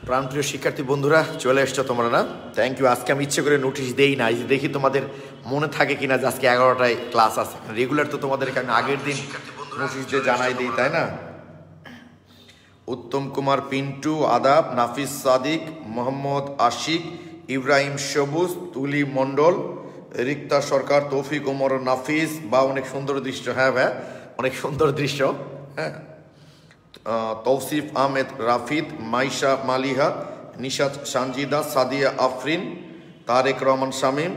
প্রাণপ্রিয় শিক্ষার্থী বন্ধুরা চলে এসছো তোমরা না? Thank you. আজকে আমি ইচ্ছে করে নোটিশ দেই না, এই যে দেখি তোমাদের মনে থাকে কিনা যে আজকে 11টায় ক্লাস আছে। রেগুলার তো তোমাদেরকে আমি আগের দিন নোটিশ দিয়ে জানাই দিই, তাই না? উত্তম কুমার পিন্টু আদাব, নাফিস সাদিক, মোহাম্মদ আশিক, ইব্রাহিম সবুজ, তুলি মণ্ডল, রিক্তা সরকার, তৌফিক ওমর নাফিস। বা অনেক সুন্দর দৃশ্য। হ্যাঁ ভাই, অনেক সুন্দর দৃশ্য। হ্যাঁ, তৌসিফ আহমেদ রাফিদ, মাইশা মালিহা, নিশাত সানজিদা, সাদিয়া আফরিন, তারেক রহমান শামীম,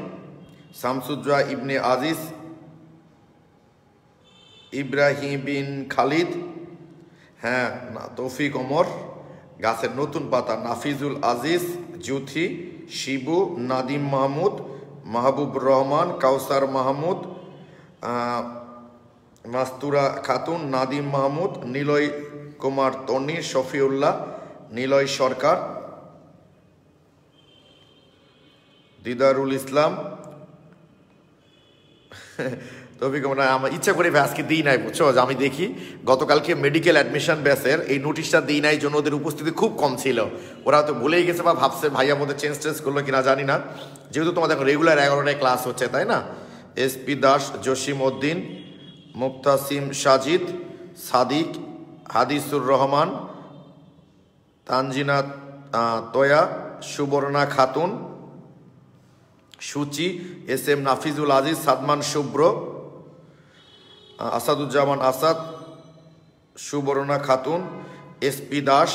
শামসুজ্জোহা ইবনে আজিজ, ইব্রাহিম বিন খালিদ, হ্যাঁ তৌফিক ওমর, গাছের নতুন পাতা, নাফিজুল আজিজ, জুথি, শিবু, নাদিম মাহমুদ, মাহবুব রহমান, কাউসার মাহমুদ, মাস্তুরা খাতুন, নাদিম মাহমুদ, নিলয় কুমার তনি, শফিউল্লাহ, নিলয় সরকার, দিদারুল ইসলাম। তবে আমার ইচ্ছা করে আজকে দিই নাই, বুঝছো? যে আমি দেখি গতকালকে মেডিকেল অ্যাডমিশন ব্যাচের এই নোটিশটা দিই নাই জন্য ওদের উপস্থিতি খুব কম ছিল। ওরা তো ভুলেই গেছে বা ভাবছে ভাইয়া মধ্যে চেঞ্জ করলো কিনা জানি না, যেহেতু তোমাদের এখন রেগুলার 11টায় ক্লাস হচ্ছে, তাই না? এসপি দাস, জসিম উদ্দিন, মুক্তাসিম সাজিদ, সাদিক, হাদিসুর রহমান, তানজিনা তয়া, সুবর্ণা খাতুন, সুচি, এস এম নাফিজুল আজিজ, সাদমান শুভ্র, আসাদুজ্জামান আসাদ, সুবর্ণা খাতুন, এসপি দাস।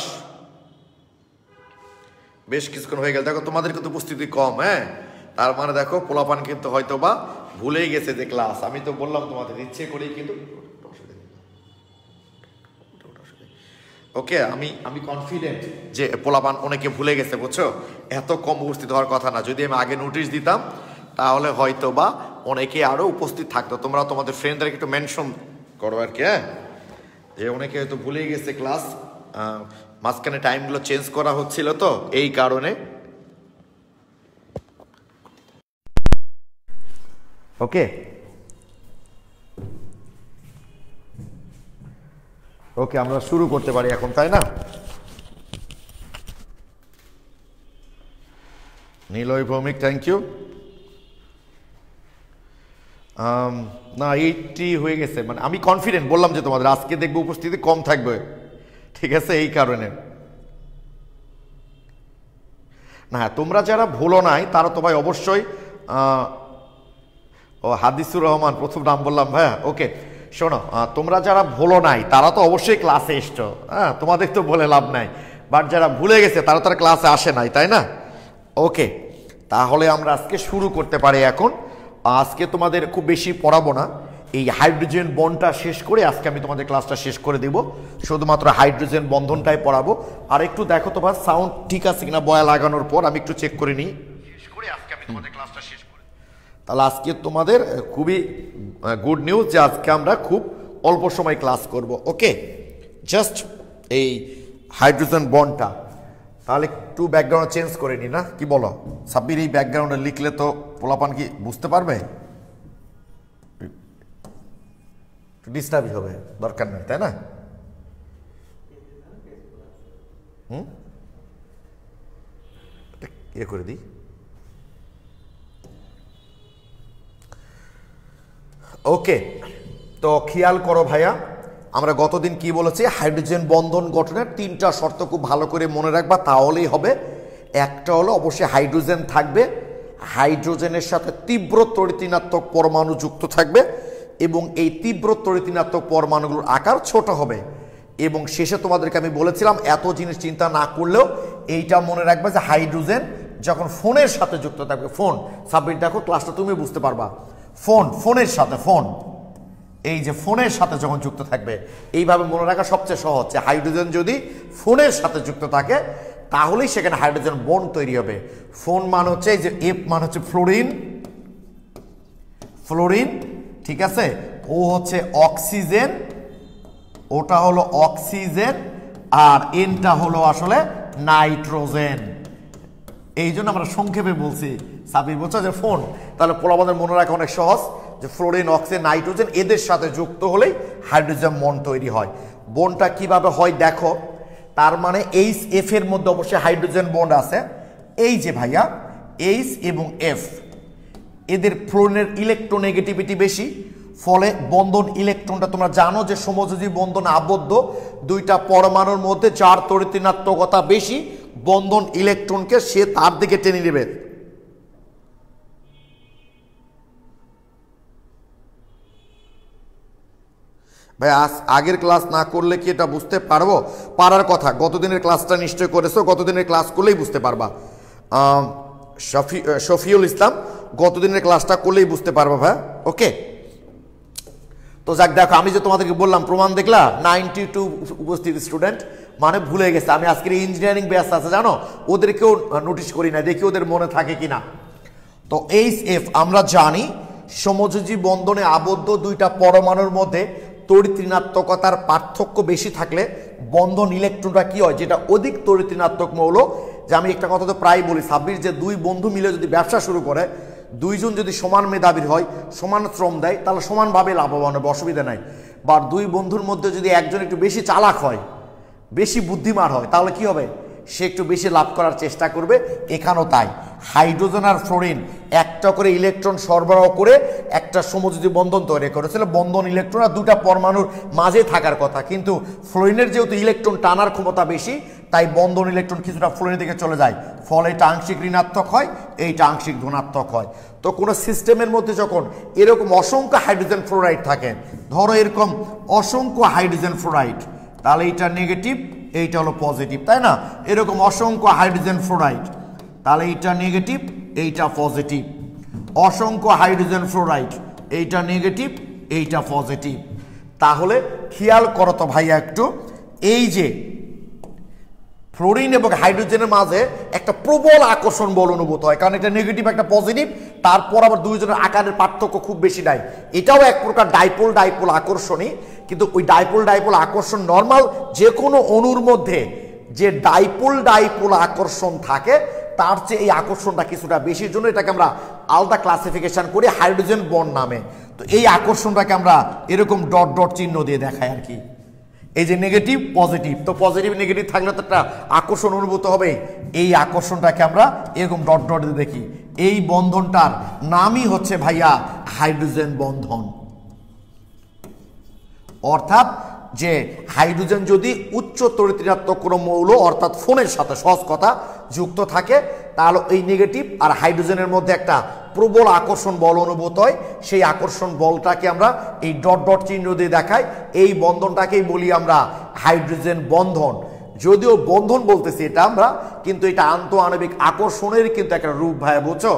বেশ কিছুক্ষণ হয়ে গেল। দেখো তোমাদের কিন্তু উপস্থিতি কম। হ্যাঁ, তার মানে দেখো পোলাপান কিন্তু হয়তো বা ভুলেই গেছে যে ক্লাস। আমি তো বললাম তোমাদের ইচ্ছে করেই কিন্তু। ওকে, আমি কনফিডেন্ট যে পোলাপান অনেকে ভুলে গেছে, বুঝছো? এত কম উপস্থিত হওয়ার কথা না। যদি আমি আগে নোটিশ দিতাম তাহলে হয়তো বা অনেকে আরও উপস্থিত থাকতো। তোমরা তোমাদের ফ্রেন্ডদেরকে একটু মেনশন করো আর কি, হ্যাঁ, যে অনেকে হয়তো ভুলেই গেছে ক্লাস। মাঝখানে টাইমগুলো চেঞ্জ করা হচ্ছিল তো এই কারণে। ওকে ওকে, আমরা শুরু করতে পারি এখন, তাই না? Niloy Bhowmik, thank you. না, 80 হয়ে গেছে। মানে আমি কনফিডেন্ট, বললাম যে তোমাদের আজকে দেখবো উপস্থিতি কম থাকবে, ঠিক আছে? এই কারণে না, তোমরা যারা ভুলো নাই তারা তো ভাই অবশ্যই। ও হাদিসুর রহমান, প্রথম নাম বললাম ভাইয়া। ওকে, শোনো, তোমরা যারা ভুলো নাই তারা তো অবশ্যই ক্লাসে এসছো। হ্যাঁ, তোমাদের তো বলে লাভ নাই। বাট যারা ভুলে গেছে তারা তার ক্লাসে আসে নাই, তাই না? ওকে, তাহলে আমরা আজকে শুরু করতে পারি এখন। আজকে তোমাদের খুব বেশি পড়াবো না, এই হাইড্রোজেন বন্ডটা শেষ করে আজকে আমি তোমাদের ক্লাসটা শেষ করে দেব। শুধুমাত্র হাইড্রোজেন বন্ধনটাই পড়াবো। আর একটু দেখো তোমার সাউন্ড ঠিক আছে কিনা, বয়া লাগানোর পর আমি একটু চেক করে নিই। শেষ করে আজকে আমি তোমাদের ক্লাসটা শেষ করে, তাহলে আজকে তোমাদের খুবই গুড নিউজ যে আজকে আমরা খুব অল্প সময় ক্লাস করব। ওকে, জাস্ট এই হাইড্রোজেন বন্ডটা। তাহলে একটু ব্যাকগ্রাউন্ড চেঞ্জ করে নি না, কি বলো? সাব্বির এই ব্যাকগ্রাউন্ডে লিখলে তো পোলাপান কি বুঝতে পারবে? ডিস্টার্ব হবে, দরকার নেই, তাই না? ইয়ে করে দিই। ওকে, তো খেয়াল করো ভাইয়া, আমরা গতদিন কি বলেছি? হাইড্রোজেন বন্ধন গঠনের 3টা শর্ত খুব ভালো করে মনে রাখবা, তাহলেই হবে। একটা হলো অবশ্যই হাইড্রোজেন থাকবে, হাইড্রোজেনের সাথে তীব্র তড়িৎ-ঋণাত্মক পরমাণু যুক্ত থাকবে এবং এই তীব্র তড়িৎ-ঋণাত্মক পরমাণুগুলোর আকার ছোট হবে। এবং শেষে তোমাদেরকে আমি বলেছিলাম এত জিনিস চিন্তা না করলেও এইটা মনে রাখবে যে হাইড্রোজেন যখন ফোনের সাথে যুক্ত থাকবে, ফোন সাবমিট, দেখো ক্লাসটা তুমি বুঝতে পারবা। ফোনের সাথে, এই যে ফোনের সাথে যখন যুক্ত থাকবে, এইভাবে মনে রাখা সবচেয়ে সহজ যে হাইড্রোজেন যদি ফোনের সাথে যুক্ত থাকে তাহলেই সেখানে হাইড্রোজেন বন্ড তৈরি হবে। ফোন মান হচ্ছে এই যে এফ মান হচ্ছে ফ্লোরিন, ঠিক আছে? ও হচ্ছে অক্সিজেন, ওটা হলো অক্সিজেন, আর এনটা হলো আসলে নাইট্রোজেন। এই জন্য আমরা সংক্ষেপে বলছি। সাবির বলছো যে ফোন, তাহলে পোলাপানদের মনে রাখা অনেক সহজ যে ফ্লোরিন, অক্সিজেন, নাইট্রোজেন এদের সাথে যুক্ত হলেই হাইড্রোজেন বন্ড তৈরি হয়। বন্ডটা কিভাবে হয় দেখো, তার মানে এইচ এফ এর মধ্যে অবশ্যই হাইড্রোজেন বন্ড আছে। এই যে ভাইয়া এইচ এবং এফ, এদের ফ্লোরিনের ইলেকট্রোনেগেটিভিটি বেশি, ফলে বন্ধন ইলেকট্রনটা তোমরা জানো যে সমযোজী বন্ধনে আবদ্ধ দুইটা পরমাণুর মধ্যে যার তড়িৎ ঋণাত্মকতা বেশি, বন্ধন ইলেকট্রনকে সে তার দিকে টেনে নেবে। ভাই আগের ক্লাস না করলে কি এটা বুঝতে পারবো? পারার কথা, গতদিনের ক্লাসটা নিশ্চয় করেছো, গতদিনের ক্লাস করলেই বুঝতে পারবা। শফিউল ইসলাম, গতদিনের ক্লাসটা করলেই বুঝতে পারবা ভাই। ওকে, তো যাক, দেখো আমি যে তোমাদেরকে বললাম প্রমাণ দেখলা 92 উপস্থিত স্টুডেন্ট, মানে ভুলে গেছে। আমি আজকের ইঞ্জিনিয়ারিং ব্যাচ আছে জানো, ওদেরকেও নোটিশ করি না, দেখি ওদের মনে থাকে কিনা। তো এইচ এফ আমরা জানি সমযোজী বন্ধনে আবদ্ধ দুইটা পরমাণুর মধ্যে তড়িৎ ঋণাত্মকতার পার্থক্য বেশি থাকলে বন্ধন ইলেকট্রনটা কি হয়, যেটা অধিক তড়িৎ ঋণাত্মক মৌল। যে আমি একটা কথা তো প্রায় বলি সাব্বির, যে দুই বন্ধু মিলে যদি ব্যবসা শুরু করে, দুইজন যদি সমান মেধাবীর হয়, সমান শ্রম দেয়, তাহলে সমানভাবে লাভবান হবে, অসুবিধা নাই। বা দুই বন্ধুর মধ্যে যদি একজন একটু বেশি চালাক হয়, বেশি বুদ্ধিমান হয়, তাহলে কি হবে, সে একটু বেশি লাভ করার চেষ্টা করবে। এখানেও তাই, হাইড্রোজেন আর ফ্লোরিন একটা করে ইলেকট্রন সরবরাহ করে একটা সমযোজী বন্ধন তৈরি করেছিল। বন্ধন ইলেকট্রন আর দুটা পরমাণুর মাঝে থাকার কথা, কিন্তু ফ্লোরিনের যেহেতু ইলেকট্রন টানার ক্ষমতা বেশি, তাই বন্ধন ইলেকট্রন কিছুটা ফ্লোরিনের দিকে চলে যায়, ফলে এটা আংশিক ঋণাত্মক হয়, এইটা আংশিক ধনাত্মক হয়। তো কোনো সিস্টেমের মধ্যে যখন এরকম অসংখ্য হাইড্রোজেন ফ্লোরাইড থাকে, ধরো এরকম অসংখ্য হাইড্রোজেন ফ্লোরাইড, তাহলে এইটা নেগেটিভ, এইটা হলো পজিটিভ, তাই না? এরকম অসংখ্য হাইড্রোজেন ফ্লোরাইড, তাহলে এইটা নেগেটিভ, এইটা পজিটিভ। অসংখ্য হাইড্রোজেন ফ্লোরাইড, এইটা নেগেটিভ, এইটা পজিটিভ। তাহলে খেয়াল করো তো ভাইয়া একটু, এই যে ফ্লোরিন এবং হাইড্রোজেনের মাঝে একটা প্রবল আকর্ষণ বল অনুভূত হয়, কারণ এটা নেগেটিভ একটা পজিটিভ, তারপর আবার দুইজনের আকারের পার্থক্য খুব বেশি নাই। এটাও এক প্রকার ডাইপোল ডাইপোল আকর্ষণই, কিন্তু ওই ডাইপোল ডাইপোল আকর্ষণ নর্মাল যে কোনো অণুর মধ্যে যে ডাইপোল ডাইপোল আকর্ষণ থাকে, তার চেয়ে এই আকর্ষণটা কিছুটা বেশির জন্য এটাকে আমরা আলাদা ক্লাসিফিকেশন করি হাইড্রোজেন বন্ড নামে। তো এই আকর্ষণটাকে আমরা এরকম ডট ডট চিহ্ন দিয়ে দেখাই আর কি, এই যে নেগেটিভ পজিটিভ। তো পজিটিভ নেগেটিভ থাকলে তো একটা আকর্ষণ অনুভূত হবে, এই আকর্ষণটাকে আমরা এরকম ডট ডট দিয়ে দেখি। এই বন্ধনটার নামই হচ্ছে ভাইয়া হাইড্রোজেন বন্ধন। অর্থাৎ যে হাইড্রোজেন যদি উচ্চ তড়িৎ ঋণাত্মক কোনো মৌল অর্থাৎ ফোনের সাথে সহজ কথা যুক্ত থাকে, তাহলে এই নেগেটিভ আর হাইড্রোজেনের মধ্যে একটা প্রবল আকর্ষণ বল অনুভূত হয়। সেই আকর্ষণ বলটাকে আমরা এই ডট ডট চিহ্ন দিয়ে দেখাই, এই বন্ধনটাকেই বলি আমরা হাইড্রোজেন বন্ধন। যদিও বন্ধন বলতেছি এটা আমরা, কিন্তু এটা আন্তঃআণবিক আকর্ষণের কিন্তু একটা রূপ ভাই, বুঝছো?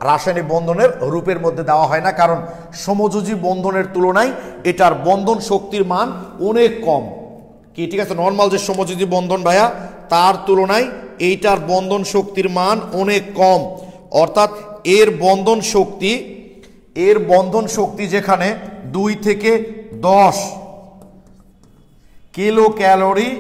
রাসায়নিক বন্ধনের রূপের মধ্যে দেওয়া হয় না, কারণ সমযোজী বন্ধনের তুলনায় এটার বন্ধন শক্তির মান অনেক কম। কি ঠিক আছে? নর্মাল যে সমযোজী বন্ধন ভাইয়া, তার তুলনায় এইটার বন্ধন শক্তির মান অনেক কম। অর্থাৎ এর বন্ধন শক্তি যেখানে 2 থেকে 10 কিলো ক্যালোরি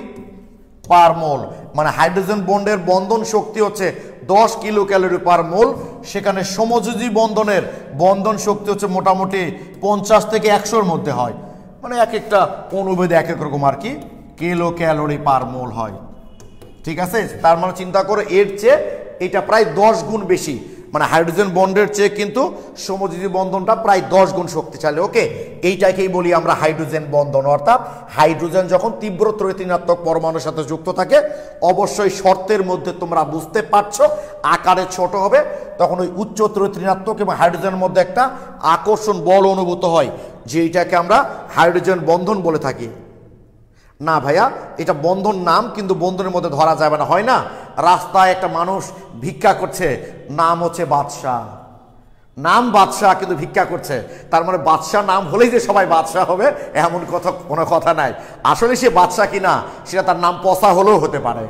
পার মোল, মানে হাইড্রোজেন বন্ডের বন্ধন শক্তি হচ্ছে 10 কিলো ক্যালোরি পার মোল, সেখানে সমযোজী বন্ধনের বন্ধন শক্তি হচ্ছে মোটামুটি 50 থেকে 100-র মধ্যে হয়। মানে এক একটা অনুভেদে এক এক রকম আর কি কিলো ক্যালোরি পার মোল হয়। ঠিক আছে? তার মানে চিন্তা করো, এর চেয়ে এটা প্রায় 10 গুণ বেশি, মানে হাইড্রোজেন বন্ডের চেয়ে কিন্তু সমযোজী বন্ধনটা প্রায় 10 গুণ শক্তিশালী। ওকে, এইটাকেই বলি আমরা হাইড্রোজেন বন্ধন। অর্থাৎ হাইড্রোজেন যখন তীব্র তড়িৎ ঋণাত্মক পরমাণুর সাথে যুক্ত থাকে, অবশ্যই শর্তের মধ্যে তোমরা বুঝতে পারছো, আকারে ছোট হবে, তখন ওই উচ্চ তড়িৎ ঋণাত্মক এবং হাইড্রোজেনের মধ্যে একটা আকর্ষণ বল অনুভূত হয়, যে এইটাকে আমরা হাইড্রোজেন বন্ধন বলে থাকি। না ভাইয়া, এটা বন্ধন নাম, কিন্তু বন্ধনের মধ্যে ধরা যাবে না। হয় না, রাস্তায় একটা মানুষ ভিক্ষা করছে, নাম হচ্ছে বাদশাহ, নাম বাদশাহ কিন্তু ভিক্ষা করছে, তার মানে বাদশাহ নাম হলেই যে সবাই বাদশাহ হবে এমন কোনো কথা নাই। আসলে সে বাদশাহ কিনা সেটা তার নাম পচা হলেও হতে পারে,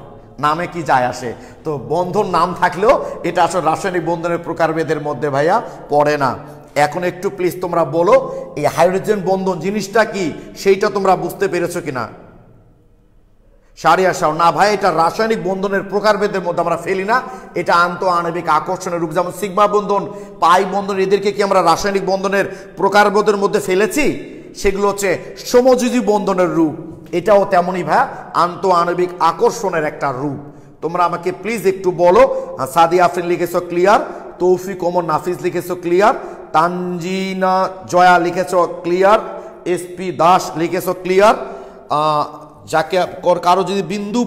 নামে কি যায় আসে। তো বন্ধন নাম থাকলেও এটা আসলে রাসায়নিক বন্ধনের প্রকারভেদের মধ্যে ভাইয়া পড়ে না। এখন একটু প্লিজ তোমরা বলো, এই হাইড্রোজেন বন্ধন জিনিসটা কি সেইটা তোমরা বুঝতে পেরেছো কিনা? সারিয়া সাও না ভাই, এটা রাসায়নিক বন্ধনের প্রকারভেদের মধ্যে আমরা ফেলি না, এটা আন্তঃআণবিক আকর্ষণের রূপ। যেমন সিগমা বন্ধন, পাই বন্ধন, এদেরকে কি আমরা রাসায়নিক বন্ধনের প্রকারভেদের মধ্যে ফেলেছি? সেগুলো হচ্ছে সমযোজী বন্ধনের রূপ। এটাও তেমনই ভাইয়া আন্তঃআণবিক আকর্ষণের একটা রূপ। তোমরা আমাকে প্লিজ একটু বলো। সাদিয়া আফরিন লিখেছো ক্লিয়ার, তৌফিক ওমর নাফিস লিখেছো ক্লিয়ার, তানজিনা জয়া লিখেছো ক্লিয়ার, এসপি দাস লিখেছো ক্লিয়ার। যাকে কারো যদি বিন্দু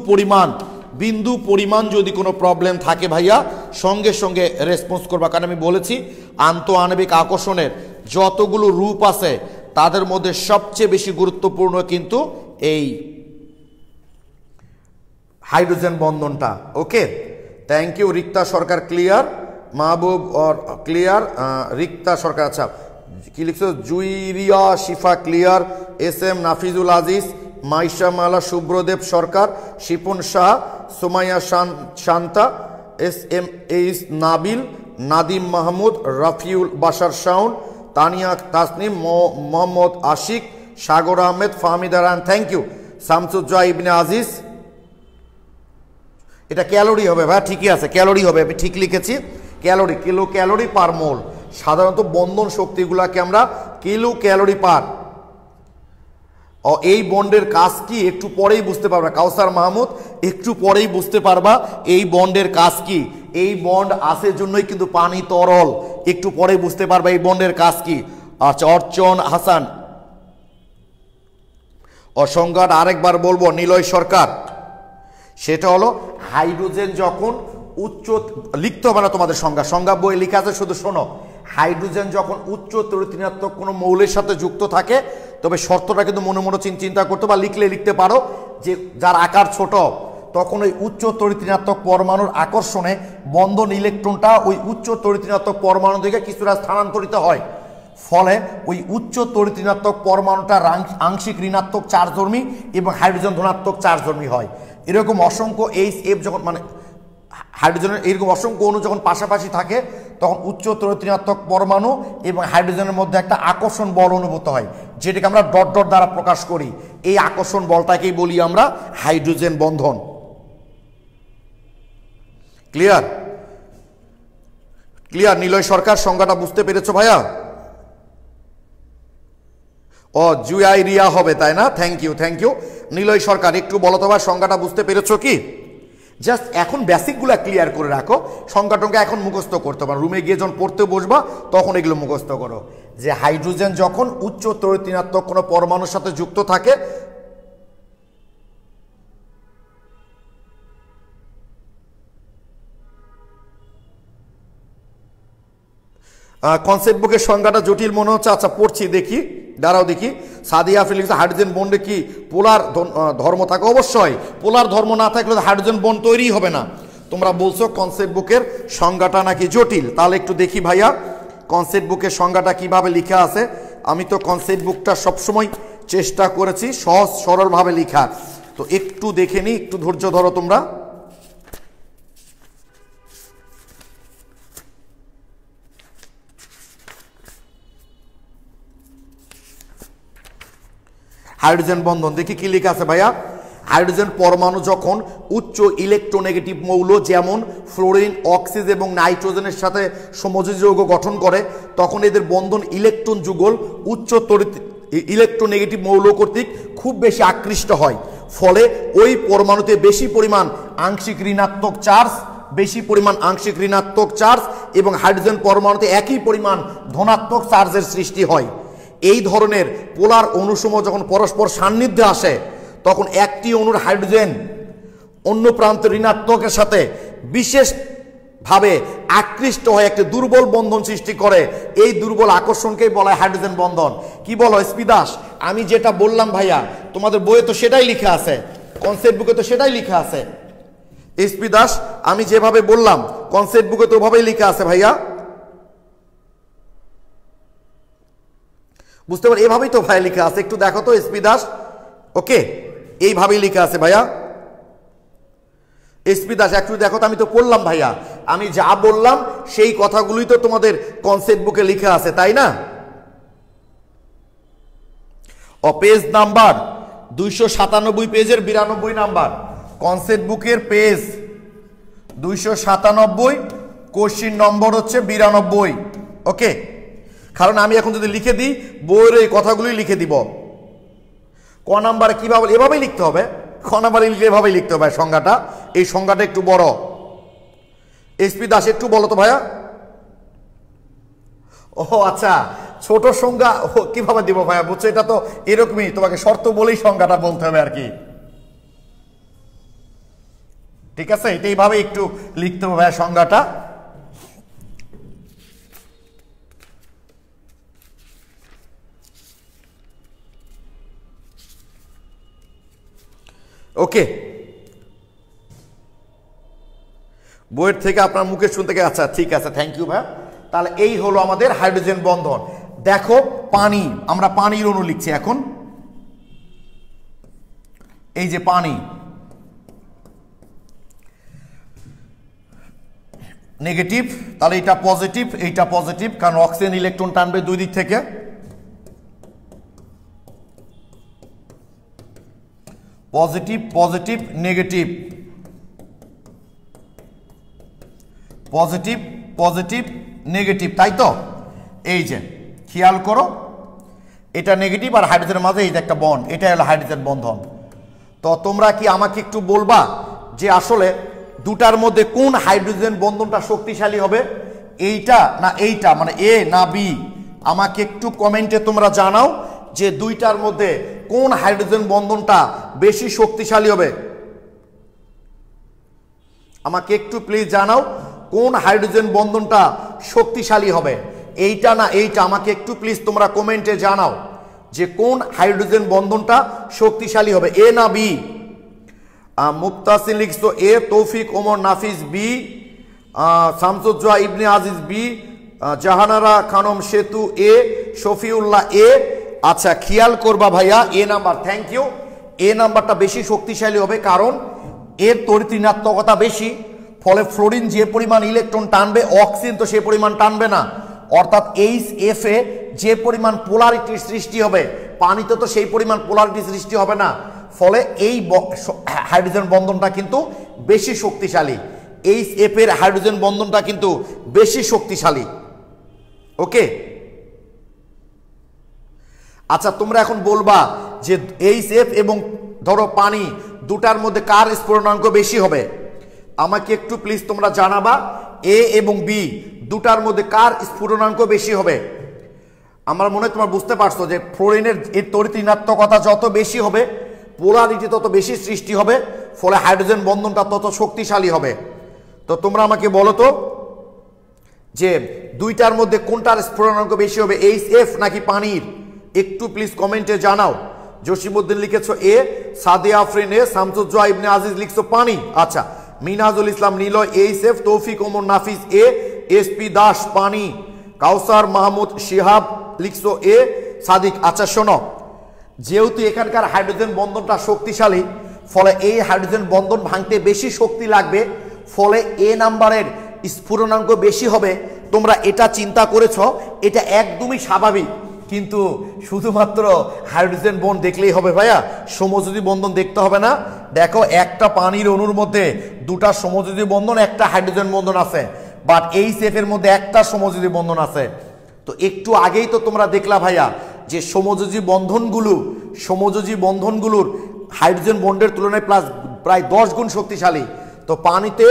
পরিমাণ যদি কোনো প্রবলেম থাকে ভাইয়া সঙ্গে সঙ্গে রেসপন্স করবা, কারণ আমি বলেছি আন্তঃআণবিক আকর্ষণের যতগুলো রূপ আছে তাদের মধ্যে সবচেয়ে বেশি গুরুত্বপূর্ণ কিন্তু এই হাইড্রোজেন বন্ধনটা। Okay, thank you. Rikta Sarkar clear, Mahbub और ক্লিয়ার, রিক্তা সরকার আচ্ছা কি লিখছো, Zuairia Shifa clear, S M Nafizul Aziz, Maisha Mala, Shubhradeb Sarkar, Shipon Shah, Sumaiya Shanta, S M Ace Nabil, Nadim Mahmud, Rafiul Bashar Shaon, Tania Tasnim, Mohammad Ashik, Sagar Ahmed, Fahmida রান, থ্যাংক ইউ। শামসুজ্জা ইবনে আজিজ, এটা ক্যালোরি হবে ভাই, ঠিকই আছে ক্যালোরি হবে, আমি ঠিক লিখেছি ক্যালোরি, কিলো ক্যালোরি পার মোল। সাধারণত বন্ধন শক্তিগুলাকে আমরা কিলো ক্যালোরি পার। এই বন্ডের কাজ কি একটু পরেই বুঝতে পারবা, কাউসার মাহমুদ একটু পরেই বুঝতে পারবা এই বন্ডের কাজ কি। এই বন্ড আসের জন্যই কিন্তু পানি তরল, একটু পরেই বুঝতে পারবা এই বন্ডের কাজ কি। আচ্ছা অর্চন হাসান, অসংখ্য আরেকবার বলবো নিলয় সরকার, সেটা হলো হাইড্রোজেন যখন উচ্চ, লিখতে হবে না তোমাদের সংজ্ঞা বই লেখা আছে, শুধু শোনো। হাইড্রোজেন যখন উচ্চ তড়িৎ-ঋণাত্মক কোনো মৌলের সাথে যুক্ত থাকে, তবে শর্তটা কিন্তু মনে মনে চিন্তা করতে বা লিখতে পারো যে যার আকার ছোট, তখন ওই উচ্চ তড়িৎ-ঋণাত্মক পরমাণুর আকর্ষণে বন্ধন ইলেকট্রনটা ওই উচ্চ তড়িৎ-ঋণাত্মক পরমাণু থেকে কিছুটা স্থানান্তরিত হয়, ফলে ওই উচ্চ তড়িৎ-ঋণাত্মক পরমাণুটার আংশিক ঋণাত্মক চার্জধর্মী এবং হাইড্রোজেন ধনাত্মক চার্জধর্মী হয়। এরকম অসংখ্য এইচ এফ যখন মানে হাইড্রোজেনের এরকম অসংখ্য অণু যখন পাশাপাশি থাকে, তখন উচ্চ তড়িৎ-ঋণাত্মক পরমাণু এবং হাইড্রোজেনের মধ্যে একটা আকর্ষণ বল অনুভূত হয়, যেটাকে আমরা ডট ডট দ্বারা প্রকাশ করি। এই আকর্ষণ বলটাকেই বলি আমরা হাইড্রোজেন বন্ধন। ক্লিয়ার নিলয় সরকার, সংজ্ঞাটা বুঝতে পেরেছো ভাইয়া? ও জুয়াইরিয়া হবে তাই না? থ্যাংক ইউ নিলয় সরকার, একটু বলো তো ভাই সংজ্ঞাটা বুঝতে পেরেছো কি? জাস্ট এখন বেসিকগুলো ক্লিয়ার করে রাখো, সংজ্ঞাটঙ্কা এখন মুখস্থ করতে পারো, রুমে গিয়ে যখন পড়তে বসবা তখন এগুলো মুখস্থ করো যে হাইড্রোজেন যখন উচ্চ তড়িৎ-ঋণাত্মক কোনো পরমাণুর সাথে যুক্ত থাকে, কনসেপ্ট বুকের সংজ্ঞাটা জটিল মনে হচ্ছে। আচ্ছা পড়ছি, দাঁড়াও দেখি। সাদিয়া আফরিন লিখছে হাইড্রোজেন বন্ডে কি পোলার ধর্ম থাকে? অবশ্যই, পোলার ধর্ম না থাকলে হাইড্রোজেন বন্ড তৈরি হবে না। তোমরা বলছো কনসেপ্ট বুকের সংজ্ঞাটা নাকি জটিল, তাহলে একটু দেখি ভাইয়া কনসেপ্ট বুকের সংজ্ঞাটা কিভাবে লেখা আছে। আমি তো কনসেপ্ট বুকটা সবসময় চেষ্টা করেছি সহজ সরলভাবে লেখার, তো একটু দেখে নিই, একটু ধৈর্য ধরো তোমরা। হাইড্রোজেন বন্ধন দেখি কি লেখা আছে ভাইয়া। হাইড্রোজেন পরমাণু যখন উচ্চ ইলেকট্রোনেগেটিভ মৌল যেমন ফ্লোরিন, অক্সিজেন এবং নাইট্রোজেনের সাথে সমযোজী যৌগ গঠন করে, তখন এদের বন্ধন ইলেকট্রন যুগল উচ্চ ইলেকট্রোনেগেটিভ মৌল কর্তৃক খুব বেশি আকৃষ্ট হয়, ফলে ওই পরমাণুতে বেশি পরিমাণ আংশিক ঋণাত্মক চার্জ এবং হাইড্রোজেন পরমাণুতে একই পরিমাণ ধনাত্মক চার্জের সৃষ্টি হয়। এই ধরনের পোলার অণুসমূহ যখন পরস্পর সান্নিধ্যে আসে, তখন একটি অণুর হাইড্রোজেন অন্য প্রান্তের ঋণাত্মকের সাথে বিশেষভাবে আকৃষ্ট হয়ে একটি দুর্বল বন্ধন সৃষ্টি করে। এই দুর্বল আকর্ষণকেই বলা হয় হাইড্রোজেন বন্ধন। কি বলো এসপি দাস? আমি যেটা বললাম ভাইয়া তোমাদের বইয়ে তো সেটাই লেখা আছে, কনসেপ্ট বুকে তো সেটাই লেখা আছে। এসপি দাস আমি যেভাবে বললাম কনসেপ্ট বুকে তো ওভাবেই লেখা আছে ভাইয়া, বুঝতে পারো? এভাবেই তো ভাইয়া লেখা আছে, একটু দেখো তো এসপি দাস। ওকে, এইভাবেই লেখা আছে ভাইয়া। এসপি দাস একটু দেখো তো, আমি তো পড়লাম ভাইয়া, আমি যা বললাম সেই কথাগুলোই তো তোমাদের কনসেপ্ট বুকে লেখা আছে, তাই না? পেজ নাম্বার 297, পেজের 92 নাম্বার, কনসেপ্ট বুকের পেজ 297, কোশ্চিন নম্বর হচ্ছে 92। ওকে, কারণ আমি এখন যদি লিখে দিই বইয়ের এই কথাগুলোই লিখে দিব। ক নাম্বারে কিভাবে, এভাবেই লিখতে হবে, ক নাম্বারে লিখলে এভাবেই লিখতে হবে সংজ্ঞাটা। এই সংজ্ঞাটা একটু বড়। এসপি দাস একটু বলো তো ভাইয়া। ও আচ্ছা, ছোট সংজ্ঞা কিভাবে দিব ভাইয়া? বুঝছো, এটা তো এরকমই, তোমাকে শর্ত বলেই সংজ্ঞাটা বলতে হবে আর কি। ঠিক আছে, এটা এইভাবে একটু লিখতে হবে ভাইয়া সংজ্ঞাটা। ওকে, বইয়ের থেকে আপনার মুখে শুনতে গিয়ে, আচ্ছা ঠিক আছে, থ্যাংক ইউ ভাই। তাহলে এই হলো আমাদের হাইড্রোজেন বন্ধন। দেখো পানি, আমরা পানির অণু লিখছি এখন। এই যে পানি, নেগেটিভ, তাহলে এটা পজিটিভ, এইটা পজিটিভ, কারণ অক্সিজেন ইলেকট্রন টানবে দুই দিক থেকে। Positive positive negative, positive positive negative, তাই তো? এই যে খেয়াল করো, এটা নেগেটিভ আর হাইড্রোজেনের মাঝে এই যে একটা বন্ড, এটা হলো হাইড্রোজেন বন্ধন। তো তোমরা কি আমাকে একটু বলবা যে আসলে দুটার মধ্যে কোন হাইড্রোজেন বন্ধনটা শক্তিশালী হবে, এইটা না এইটা, মানে এ না বি? আমাকে একটু কমেন্টে তোমরা জানাও যে দুইটার মধ্যে কোন হাইড্রোজেন বন্ধনটা বেশি শক্তিশালী হবে। আমাকে একটু প্লিজ জানাও কোন হাইড্রোজেন বন্ধনটা শক্তিশালী হবে, এইটা না এইটা? আমাকে একটু প্লিজ তোমরা কমেন্টে জানাও যে কোন হাইড্রোজেন বন্ধনটা শক্তিশালী হবে, এ না বি? মুক্তাসিন লিখছো এ, তৌফিক ওমর নাফিস বি, শামসুজ্জোহা ইবনে আজিজ বি, জাহানারা খানম সেতু এ, শফিউল্লাহ এ। আচ্ছা খেয়াল করবা ভাইয়া, এ নাম্বার, থ্যাংক ইউ। এ নাম্বারটা বেশি শক্তিশালী হবে কারণ এর তড়িৎ ঋণাত্মকতা বেশি, ফলে ফ্লোরিন যে পরিমাণ ইলেকট্রন টানবে অক্সিজেন তো সে পরিমাণ টানবে না, অর্থাৎ এইচ এ যে পরিমাণ পোলারিটির সৃষ্টি হবে পানিতে তো সেই পরিমাণ পোলারিটি সৃষ্টি হবে না, ফলে এই হাইড্রোজেন বন্ধনটা কিন্তু বেশি শক্তিশালী। এইচ এর হাইড্রোজেন বন্ধনটা কিন্তু বেশি শক্তিশালী। ওকে, আচ্ছা তোমরা এখন বলবা যে এইচ এবং ধরো পানি দুটার মধ্যে কার স্ফুরণাঙ্ক বেশি হবে? আমাকে একটু প্লিজ তোমরা জানাবা এ এবং বি দুটার মধ্যে কার স্ফুরণাঙ্ক বেশি হবে। আমার মনে হয় তোমরা বুঝতে পারছো যে ফ্লোরিনের এর তড়িৎ ঋণাত্মকতা যত বেশি হবে পোলারিটি তত বেশি সৃষ্টি হবে, ফলে হাইড্রোজেন বন্ধনটা তত শক্তিশালী হবে। তো তোমরা আমাকে বলো তো যে দুইটার মধ্যে কোনটার স্ফুরণাঙ্ক বেশি হবে, এইচ নাকি পানির? একটু প্লিজ কমেন্টে জানাও। জসিমউদ্দিন লিখেছো এ, সাদিয়া আফরিন এ, শামসুজ্জোহা ইবনে আজিজ লিখছো পানি। আচ্ছা, মিনাজুল ইসলাম নিলয় এইচ, তৌফিক ওমর নাফিস এ, এসপি দাস পানি, কাউসার মাহমুদ শিহাব লিখছো এ, সাদিক। আচ্ছা শোনো, যেহেতু এখানকার হাইড্রোজেন বন্ধনটা শক্তিশালী, ফলে এই হাইড্রোজেন বন্ধন ভাঙতে বেশি শক্তি লাগবে, ফলে এ নাম্বারের স্ফুরণাঙ্ক বেশি হবে। তোমরা এটা চিন্তা করেছো, এটা একদমই স্বাভাবিক, কিন্তু শুধুমাত্র হাইড্রোজেন বন্ড দেখলেই হবে ভাইয়া, সমযোজী বন্ধন দেখতে হবে না। দেখো একটা পানির অণুর মধ্যে দুটা সমযোজী বন্ধন, একটা হাইড্রোজেন বন্ধন আছে, বাট এইচ এর মধ্যে একটা সমযোজী বন্ধন আছে। তো একটু আগেই তো তোমরা দেখলা ভাইয়া যে সমযোজী বন্ধনগুলোর হাইড্রোজেন বন্ডের তুলনায় প্রায় 10 গুণ শক্তিশালী। তো পানিতে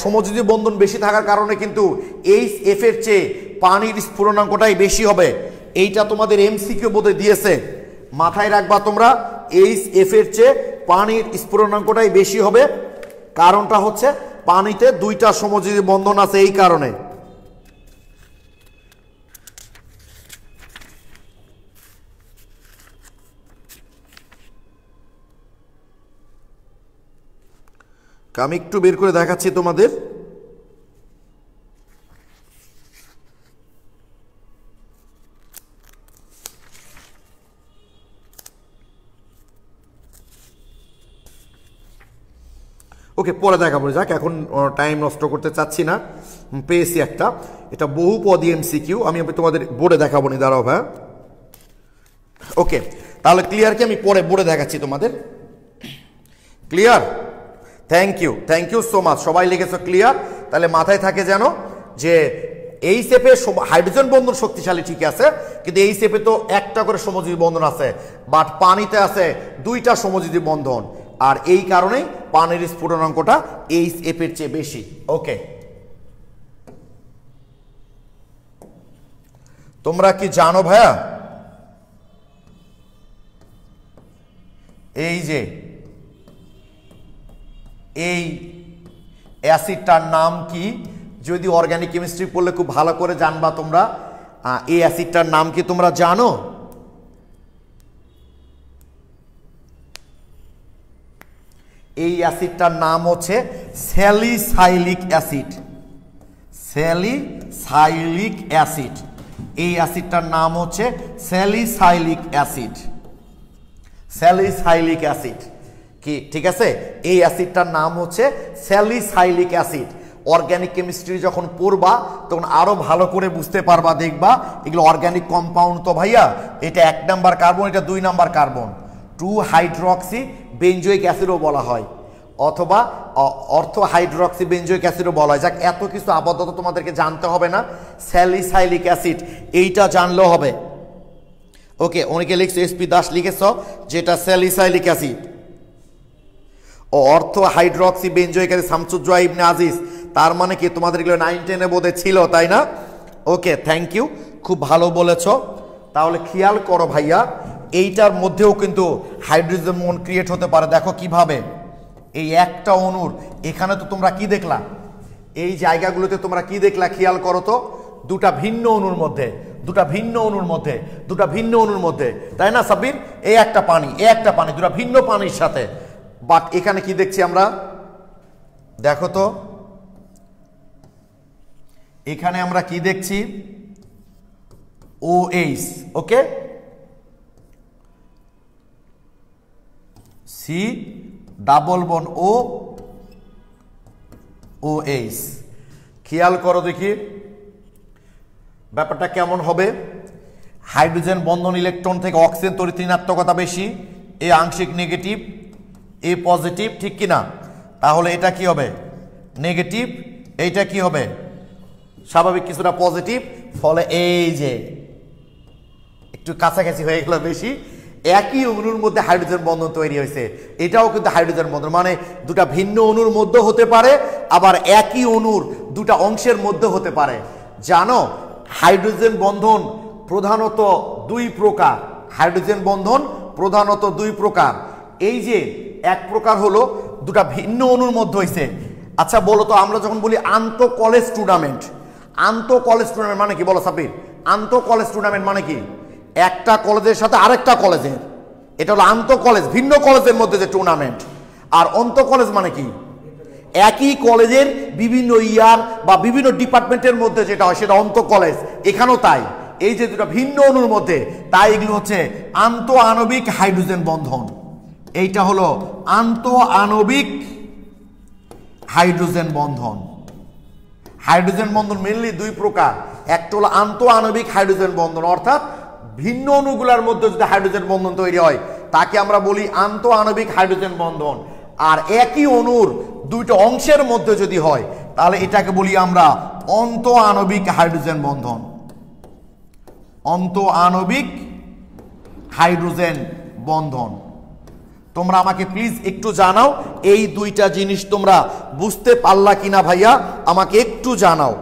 সমযোজী বন্ধন বেশি থাকার কারণে কিন্তু এইচ এর চেয়ে পানির স্ফুরণাঙ্কটাই বেশি হবে। এইটা তোমাদের এমসিকিউ বোধে দিয়েছে, মাথায় রাখবা তোমরা, এইচ এর চেয়ে পানির স্ফুরণাঙ্কটাই বেশি হবে। কারণটা হচ্ছে পানিতে দুইটা সমযোজী বন্ধন আছে, এই কারণে। আমি একটু বের করে দেখাচ্ছি তোমাদের। ওকে, পরে দেখাবো, যাক এখন টাইম নষ্ট করতে চাচ্ছি না। পেয়েছি একটা, এটা বহুপদী এমসিকিউ, আমি তোমাদের বোর্ডে দেখাবো নি, দাঁড়াও ভাই। ওকে, তাহলে ক্লিয়ার কি? আমি পরে বোর্ডে দেখাচ্ছি তোমাদের। Clear? Thank you so much, সবাই লিখেছো ক্লিয়ার। তাহলে মাথায় থাকে যেন যে এই শেপে হাইড্রোজেন বন্ধন শক্তিশালী ঠিক আছে, কিন্তু এই শেপে তো একটা করে সমযোজী বন্ধন আছে, বাট পানিতে আছে দুইটা সমযোজী বন্ধন, আর এই কারণেই পানির স্ফুটনাঙ্কটা HF এর চেয়ে বেশি। ওকে, তোমরা কি জানো ভাইয়া এই যে এই অ্যাসিডটার নাম কি? যদি অর্গানিক কেমিস্ট্রি পড়লে খুব ভালো করে জানবা তোমরা। এই অ্যাসিডটার নাম কি তোমরা জানো? এই অ্যাসিডটার নাম হচ্ছে স্যালিসাইলিক অ্যাসিড। স্যালিসাইলিক অ্যাসিড, এই অ্যাসিডটার নাম হচ্ছে স্যালিসাইলিক অ্যাসিড। স্যালিসাইলিক অ্যাসিড কি ঠিক আছে? এই অ্যাসিডটার নাম হচ্ছে স্যালিসাইলিক অ্যাসিড। অর্গানিক কেমিস্ট্রি যখন পড়বা তখন আরো ভালো করে বুঝতে পারবা, দেখবা এগুলো অর্গানিক কম্পাউন্ড। তো ভাইয়া এটা 1 নাম্বার কার্বন, এটা 2 নাম্বার কার্বন, 2 হাইড্রক্সি বেঞ্জোইক অ্যাসিডও বলা হয়, অথবা অর্থো হাইড্রক্সি বেঞ্জোইক অ্যাসিডও বলা হয়। যাক, এত কিছু আপাতত তোমাদেরকে জানতে হবে না। স্যালিসাইলিক অ্যাসিড এইটা জানলেও হবে। ওকে, অনেকে লিখছো SP দাস লিখেছ যেটা স্যালিসাইলিক অ্যাসিড। ও ortho hydroxy benzoic acid Shamsuzzoha Ibne Aziz, তার মানে কি তোমাদের এগুলো 9-10 বোধে ছিল, তাই না? ওকে, থ্যাংক ইউ, খুব ভালো বলেছ। তাহলে খেয়াল করো ভাইয়া, এইটার মধ্যেও কিন্তু হাইড্রোজেন বন্ড ক্রিয়েট হতে পারে। দেখো কিভাবে, এই একটা অণুর এখানে তো তোমরা কি দেখলা, এই জায়গাগুলোতে তোমরা কি দেখলা খেয়াল করো তো, দুটা ভিন্ন অণুর মধ্যে, দুটা ভিন্ন অণুর মধ্যে, দুটা ভিন্ন অণুর মধ্যে, তাই না সাব্বির? এই একটা পানি, এই একটা পানি, দুটা ভিন্ন পানির সাথে। বাট এখানে কি দেখছি আমরা, দেখো তো এখানে আমরা কি দেখছি, OH। ওকে, সি ডাবল বন্ড OH। খেয়াল করো দেখি ব্যাপারটা কেমন হবে। হাইড্রোজেন বন্ধন ইলেকট্রন থেকে অক্সিজেন তড়িৎ ঋণাত্মকতা বেশি, এ আংশিক নেগেটিভ, এ পজিটিভ, ঠিক কিনা? তাহলে এটা কি হবে? নেগেটিভ। এইটা কি হবে? স্বাভাবিক কিছুটা পজিটিভ। ফলে এই যে একটু কাছাকাছি হয়ে গেল বেশি, একই অণুর মধ্যে হাইড্রোজেন বন্ধন তৈরি হয়েছে। এটাও কিন্তু হাইড্রোজেন বন্ধন, মানে দুটা ভিন্ন অণুর মধ্যে হতে পারে, আবার একই অণুর দুটা অংশের মধ্যে হতে পারে। জানো হাইড্রোজেন বন্ধন প্রধানত 2 প্রকার। হাইড্রোজেন বন্ধন প্রধানত 2 প্রকার। এই যে এক প্রকার হলো দুটা ভিন্ন অণুর মধ্যে হয়েছে। আচ্ছা বলো তো, আমরা যখন বলি আন্তঃ কলেজ টুর্নামেন্ট, আন্তঃ কলেজ টুর্নামেন্ট মানে কি বলো সাব্বির? আন্তঃ কলেজ টুর্নামেন্ট মানে কি? একটা কলেজের সাথে আরেকটা কলেজের, এটা হলো আন্তঃ কলেজ, ভিন্ন কলেজের মধ্যে যে টুর্নামেন্ট। আর অন্তঃ কলেজ মানে কি? একই কলেজের বিভিন্ন ইয়ার বা বিভিন্ন ডিপার্টমেন্টের মধ্যে যেটা হয় সেটা অন্তঃ কলেজ। এখানেও তাই, এই যে দুটো ভিন্ন অণুর মধ্যে, তাই এগুলো হচ্ছে আন্তঃ আণবিক হাইড্রোজেন বন্ধন। এইটা হলো আন্তঃ আণবিক হাইড্রোজেন বন্ধন। হাইড্রোজেন বন্ধন মেনলি 2 প্রকার। একটা হলো আন্তঃ আণবিক হাইড্রোজেন বন্ধন, অর্থাৎ ভিন্ন অণুগুলোর মধ্যে যদি হাইড্রোজেন বন্ধন তৈরি হয় তাকে আমরা বলি আন্তঃ আণবিক হাইড্রোজেন বন্ধন। আর একই অণুর 2টা অংশের মধ্যে যদি হয় তাহলে এটাকে বলি আমরা অন্তঃ আণবিক হাইড্রোজেন বন্ধন। অন্তঃ আণবিক হাইড্রোজেন বন্ধন। তোমরা আমাকে প্লিজ একটু জানাও এই 2টা জিনিস তোমরা বুঝতে পারলা কিনা ভাইয়া, আমাকে একটু জানাও।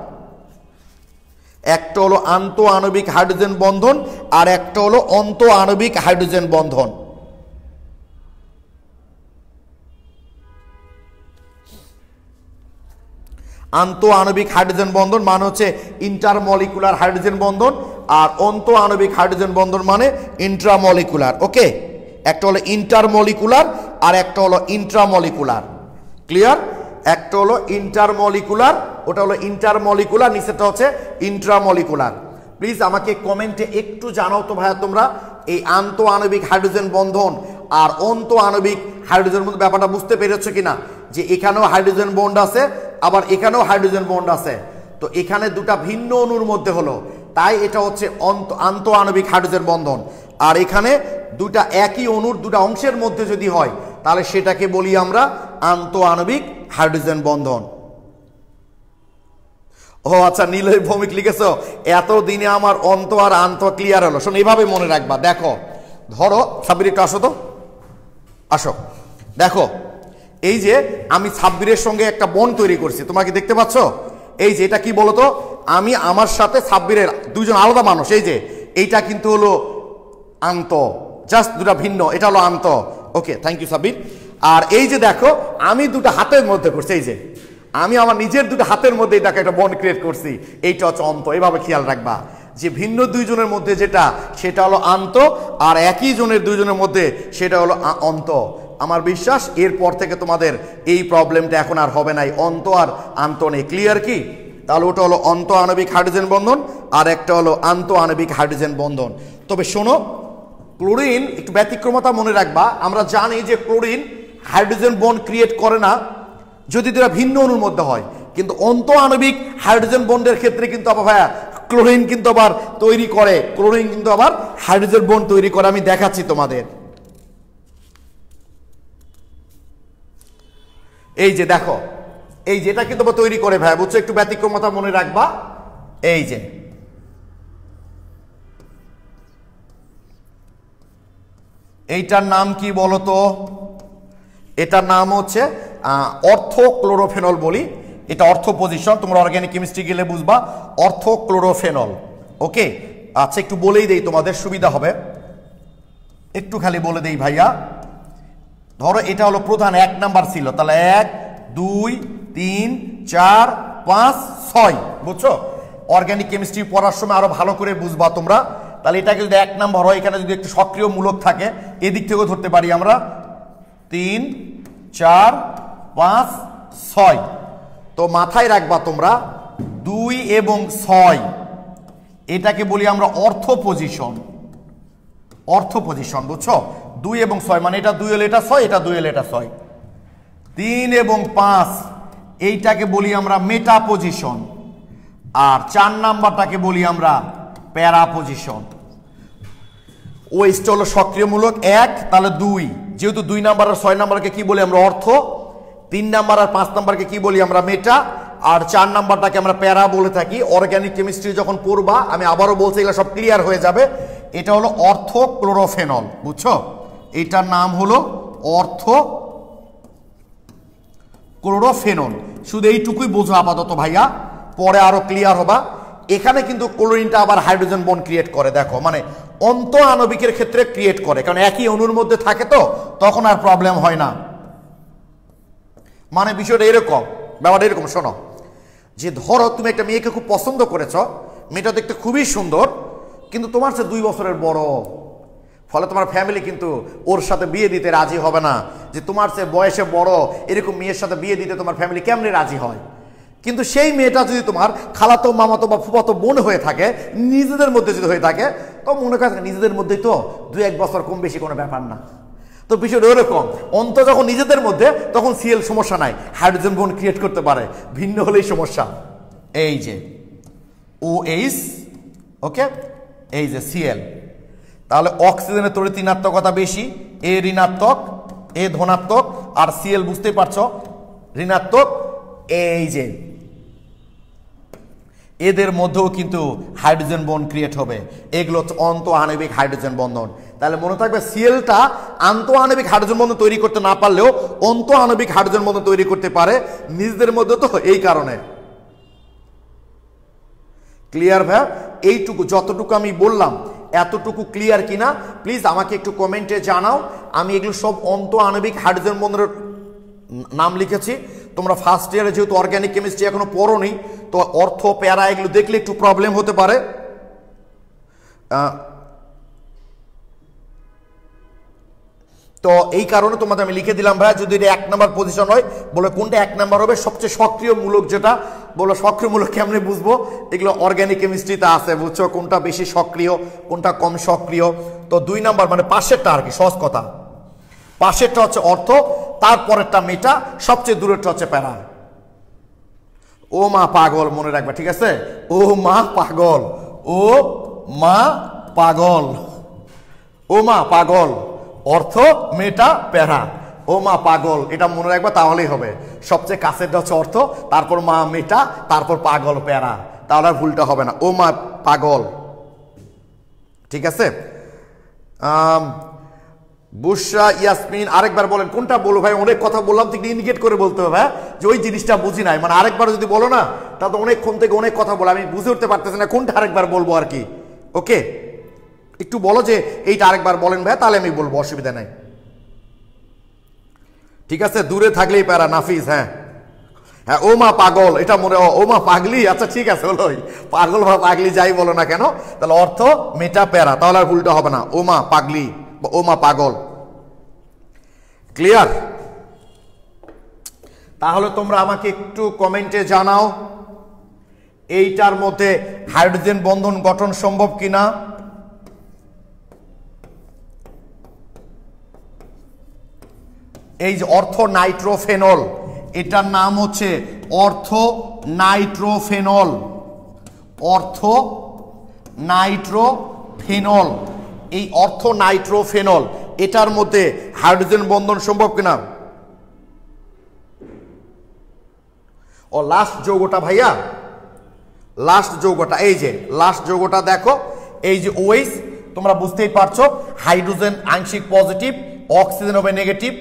একটা হলো আন্তঃ আণবিক হাইড্রোজেন বন্ধন, আর একটা হলো অন্তঃ আণবিক হাইড্রোজেন বন্ধন। আন্তঃ আণবিক হাইড্রোজেন বন্ধন মানে হচ্ছে ইন্টারমলিকুলার হাইড্রোজেন বন্ধন, আর অন্তঃ আণবিক হাইড্রোজেন বন্ধন মানে ইন্ট্রামলিকুলার। ওকে, একটা হলো ইন্টারমলিকুলার আর একটা হলো ইন্ট্রামলিকুলার। ক্লিয়ার? একটা হলো ইন্টারমলিকুলার, ওটা হলো ইন্টারমলিকুলার, নিচেটা হচ্ছে ইন্ট্রামলিকুলার। প্লিজ আমাকে কমেন্টে একটু জানাও তো ভাইয়া তোমরা এই আন্তঃ আণবিক হাইড্রোজেন বন্ধন আর অন্তঃ আণবিক হাইড্রোজেন বন্ধন ব্যাপারটা বুঝতে পেরেছো কিনা, যে এখানেও হাইড্রোজেন বন্ড আছে আবার এখানেও হাইড্রোজেন বন্ড আছে। তো এখানে দুটা ভিন্ন অণুর মধ্যে হলো, তাই এটা হচ্ছে আন্তঃ আণবিক হাইড্রোজেন বন্ধন। আর এখানে দুটা একই অণুর দুটা অংশের মধ্যে যদি হয় তাহলে সেটাকে বলি আমরা আন্তঃ আণবিক হাইড্রোজেন বন্ধন। ও আচ্ছা, নীলয় ভৌমিক লিখেছো, এতদিনে আমার অন্ত আর আন্ত ক্লিয়ার হলো। শোনো, এভাবে মনে রাখবা। দেখো, ধরো সাব্বির একটু আসো তো, আসো। দেখো, এই যে আমি সাব্বিরের সঙ্গে একটা বন্ড তৈরি করছি, তোমরা কি দেখতে পাচ্ছ? এই যে এটা কি বলতো, আমি আমার সাথে সাব্বিরের দুজন আলাদা মানুষ। এই যে এইটা কিন্তু হলো আন্ত, জাস্ট দুটা ভিন্ন, এটা হলো আন্ত। ওকে, থ্যাংক ইউ সাব্বির। আর এই যে দেখো, আমি দুটো হাতের মধ্যে করছি, এই যে আমি আমার নিজের দুটো হাতের মধ্যে দেখো একটা বন্ড ক্রিয়েট করছি, এইটা হচ্ছে অন্ত। এইভাবে খেয়াল রাখবা যে ভিন্ন দুইজনের মধ্যে যেটা, সেটা হলো আন্ত, আর একই জনের দুইজনের মধ্যে সেটা হলো অন্ত। আমার বিশ্বাস এরপর থেকে তোমাদের এই প্রবলেমটা এখন আর হবে না, অন্ত আর আন্ত নেই। ক্লিয়ার কি? তাহলে ওটা হলো অন্ত আণবিক হাইড্রোজেন বন্ধন, আর একটা হলো আন্ত আণবিক হাইড্রোজেন বন্ধন। তবে শোনো, ক্লোরিন একটু ব্যতিক্রমতা মনে রাখবা। আমরা জানি যে ক্লোরিন হাইড্রোজেন বন্ড ক্রিয়েট করে না যদি তারা ভিন্ন অণুর মধ্যে হয়, কিন্তু অন্ত আণবিক হাইড্রোজেন বন্ডের ক্ষেত্রে কিন্তু আবার ভাইয়া ক্লোরিন কিন্তু আবার তৈরি করে, ক্লোরিন কিন্তু আবার হাইড্রোজেন বন্ড তৈরি করে। আমি দেখাচ্ছি তোমাদের। এই যে দেখো, এই যেটা কিন্তু তৈরি করে ভাইয়া, বুঝছো? একটু ব্যতিক্রমতা মনে রাখবা। এই যে এইটার নাম কি বলতো? এটার নাম হচ্ছে অর্থোক্লোরোফেনল বলি। এটা অর্থ পজিশন, তোমরা অর্গানিক কেমিস্ট্রি গেলে বুঝবা, অর্থোক্লোরোফেনল। ওকে, আচ্ছা একটু বলেই দেই, তোমাদের সুবিধা হবে। একটু খালি বলে দেই ভাইয়া। ধরো এটা হলো প্রধান 1 নাম্বার ছিল, তাহলে 1 2 3 4 5 6, বুঝছো? অর্গানিক কেমিস্ট্রি পড়ার সময় আরো ভালো করে বুঝবা তোমরা। তাহলে এটাকে যদি 1 নাম্বার হয়, এখানে যদি একটু সক্রিয় মূলক থাকে, এদিক থেকেও ধরতে পারি আমরা। 3 4 5 6। তো মাথায় রাখবা তোমরা 2 এবং 6, এটাকে বলি আমরা অর্থ পজিশন। অর্থ পজিশন, বুঝছো? 2 এবং 6 মানে এটা 2 হলে এটা 6, এটা 2 হলে এটা 6। 3 এবং 5 এইটাকে বলি আমরা মেটা পজিশন, আর 4 নাম্বারটাকে বলি আমরা প্যারা পজিশন। ওইটা হলো সক্রিয় মূলক 1, তাহলে 2, যেহেতু 2 নাম্বার আর 6 নাম্বারকে কি বলি আমরা অর্থ, 3 নাম্বার আর 5 নাম্বারকে কি বলি আমরা মেটা, আর 4 নাম্বারটাকে আমরা প্যারা বলে থাকি। অর্গানিক কেমিস্ট্রি যখন পড়বা, আমি আবারও বলছি, এগুলো সব ক্লিয়ার হয়ে যাবে। এটা হলো অর্থোক্লোরোফেনল, বুঝছো? এটার নাম হলো অর্থোক্লোরোফেনল। শুধু এইটুকুই বোঝো আপাতত ভাইয়া, পরে আরো ক্লিয়ার হবা। এখানে কিন্তু ক্লোরিনটা আবার হাইড্রোজেন বন্ড ক্রিয়েট করে, দেখো, মানে অন্ত আণবিকের ক্ষেত্রে ক্রিয়েট করে, কারণ একই অণুর মধ্যে থাকে, তো তখন আর প্রবলেম হয় না। মানে বিষয়টা এরকম, ব্যাপারটা এরকম। শোনো, যে ধরো তুমি একটা মেয়েকে খুব পছন্দ করেছ, মেয়েটা দেখতে খুবই সুন্দর, কিন্তু তোমার সে 2 বছরের বড়, ফলে তোমার ফ্যামিলি কিন্তু ওর সাথে বিয়ে দিতে রাজি হবে না। যে তোমার সে বয়সে বড় এরকম মেয়ের সাথে বিয়ে দিতে তোমার ফ্যামিলি কেমনে রাজি হয়? কিন্তু সেই মেয়েটা যদি তোমার খালাতো মামাতো বা ফুফাতো বোন হয়ে থাকে, নিজেদের মধ্যে যদি হয়ে থাকে, তো মনে করে নিজেদের মধ্যেই তো 2-1 বছর কম বেশি কোনো ব্যাপার না। তো বিষয়টা ওরকম, অন্ত যখন নিজেদের মধ্যে, তখন সিএল সমস্যা নাই, হাইড্রোজেন বন্ড ক্রিয়েট করতে পারে, ভিন্ন হলেই সমস্যা। এই যে OH, ওকে, এই যে সিএল, তাহলে অক্সিজেনের তড়িৎ ঋণাত্মকতা বেশি, এ ঋণাত্মক, এ ধনাত্মক, আর সিএল বুঝতেই পারছো ঋণাত্মক। এই যে এদের মধ্যেও কিন্তু হাইড্রোজেন বন্ড ক্রিয়েট হবে, এগুলো হচ্ছে অন্ত আণবিক হাইড্রোজেন বন্ধন। তাহলে মনে থাকবে, সিএলটা আন্ত আণবিক হাইড্রোজেন বন্ধন তৈরি করতে না পারলেও অন্ত আণবিক হাইড্রোজেন বন্ধন তৈরি করতে পারে নিজেদের মধ্যে, তো এই কারণে। ক্লিয়ার ভাই? এইটুকু যতটুকু আমি বললাম, এতটুকু ক্লিয়ার কিনা প্লিজ আমাকে একটু কমেন্টে জানাও। আমি এগুলো সব অন্ত আণবিক হাইড্রোজেন বন্ধনের নাম লিখেছি। তোমরা ফার্স্ট ইয়ারে যেহেতু অর্গানিক কেমিস্ট্রি এখনো পড়োনি, তো অর্থ প্যারা এগুলো দেখলে একটু প্রবলেম হতে পারে। তো এই কারণে তোমাদের আমি লিখে দিলাম ভাই, যদি এটা 1 নাম্বার পজিশন হয়, বলে কোনটা 1 নাম্বার হবে, সবচেয়ে সক্রিয় মূলক যেটা, বলো সক্রিয় মূলক কেমনে বুঝবো? এগুলো অর্গানিক কেমিস্ট্রিতে আছে, বুঝছো, কোনটা বেশি সক্রিয় কোনটা কম সক্রিয়। তো 2 নাম্বার মানে পাশেরটা আর কি, সহজ কথা, পাশেরটা হচ্ছে অর্থ, তারপরেরটা মেটা, সবচেয়ে দূরেরটা হচ্ছে প্যারা। ও মা পাগল মনে রাখবা, ঠিক আছে? ও মা পাগল, ও মা পাগল, ও মা পাগল, অর্থ মেটা প্যারা। ও মা পাগল, এটা মনে রাখবা তাহলেই হবে। সবচেয়ে কাছেরটা হচ্ছে অর্থ, তারপর মা মেটা, তারপর পাগল প্যারা, তাহলে আর ভুলটা হবে না। ও মা পাগল, ঠিক আছে। বুশরা ইয়াসমিন, আরেকবার বলেন কোনটা বলো ভাই, অনেক কথা বললাম, ঠিক ইন্ডিকেট করে বলতে হবে, হ্যাঁ, যে ওই জিনিসটা বুঝি নাই, মানে আরেকবার যদি বলো না তাহলে অনেকক্ষণ থেকে অনেক কথা বলো, আমি বুঝে উঠতে পারতেছি না কোনটা আরেকবার বলবো আর কি। ওকে, একটু বলো যে এইটা আরেকবার বলেন ভাই, তাহলে আমি বলবো, অসুবিধা নাই, ঠিক আছে। দূরে থাকলেই প্যারা, নাফিস, হ্যাঁ হ্যাঁ, ও মা পাগল, এটা মনে, ও মা পাগলি, আচ্ছা ঠিক আছে, হলো পাগল বা পাগলি যাই বলো না কেন, তাহলে অর্থ মেটা প্যারা, তাহলে আর ভুলটা হবে না, ও মা পাগলি বা ও মা পাগল। ক্লিয়ার? তাহলে তোমরা আমাকে একটু কমেন্টে জানাও এইটার মধ্যে হাইড্রোজেন বন্ধন গঠন সম্ভব কিনা। এই যে অর্থ নাইট্রোফেনল, এটার নাম হচ্ছে অর্থ নাইট্রোফেনল, অর্থ নাইট্রোফেনল। এই অর্থ নাইট্রোফেনল, এটার মধ্যে হাইড্রোজেন বন্ধন সম্ভব কিনা। ও লাস্ট যৌগটা ভাইয়া, লাস্ট যৌগটা, এই যে লাস্ট যৌগটা দেখো, এই যে ওএইচ, তোমরা বুঝতেই পারছো হাইড্রোজেন আংশিক পজিটিভ, অক্সিজেন হবে নেগেটিভ,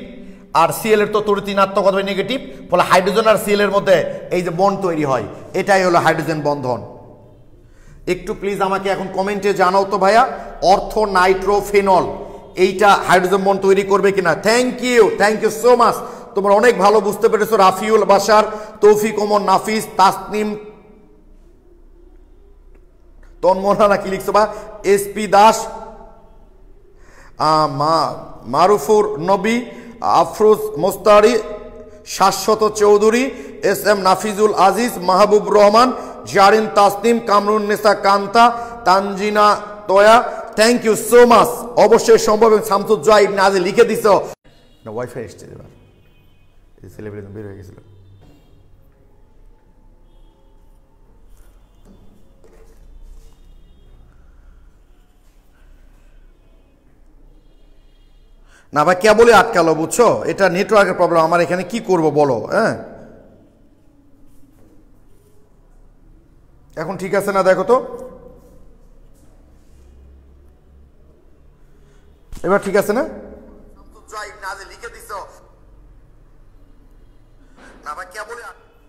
আর সিএল এর তো তড়িৎ ঋণাত্মক হবে নেগেটিভ, ফলে হাইড্রোজেন আর সিএল এর মধ্যে এই যে বন্ড তৈরি হয়, এটাই হলো হাইড্রোজেন বন্ধন। একটু প্লিজ আমাকে এখন কমেন্টে জানাও তো ভাইয়া, অর্থ নাইট্রোফেনল এইটা হাইড্রোজেন বন্ড তৈরি করবে কিনা। থ্যাংক ইউ সো মাচ, তোমরা অনেক ভালো বুঝতে পেরেছো। রাফিউল বাশার, তৌফিক ওমর, নাফিস, তাসনিম, তন্মনা কি লিখছো বা, এসপি দাস, মারুফুর নবী, আফরোজ মোস্তারি, শাশ্বত Chowdhury, S M Nafizul Aziz, Mahbub Rahman, Zarin Tasnim, Kamrun Nessa Kanta, Tanzina Toya, thank you so much. অবশ্যই সম্ভব। শামসুজ্জোহা ইবনে আজি লিখে দিছ না, ওয়াইফাই এসছে এবার, সেলিব্রিটি বের হয়ে গেছিল। না ভাই কেবলই আটকালো, বুঝছো, এটা নেটওয়ার্কের প্রবলেম, আমার এখানে কি করব বলো। হ্যাঁ এখন ঠিক আছে না, দেখো তো এবার ঠিক আছে না।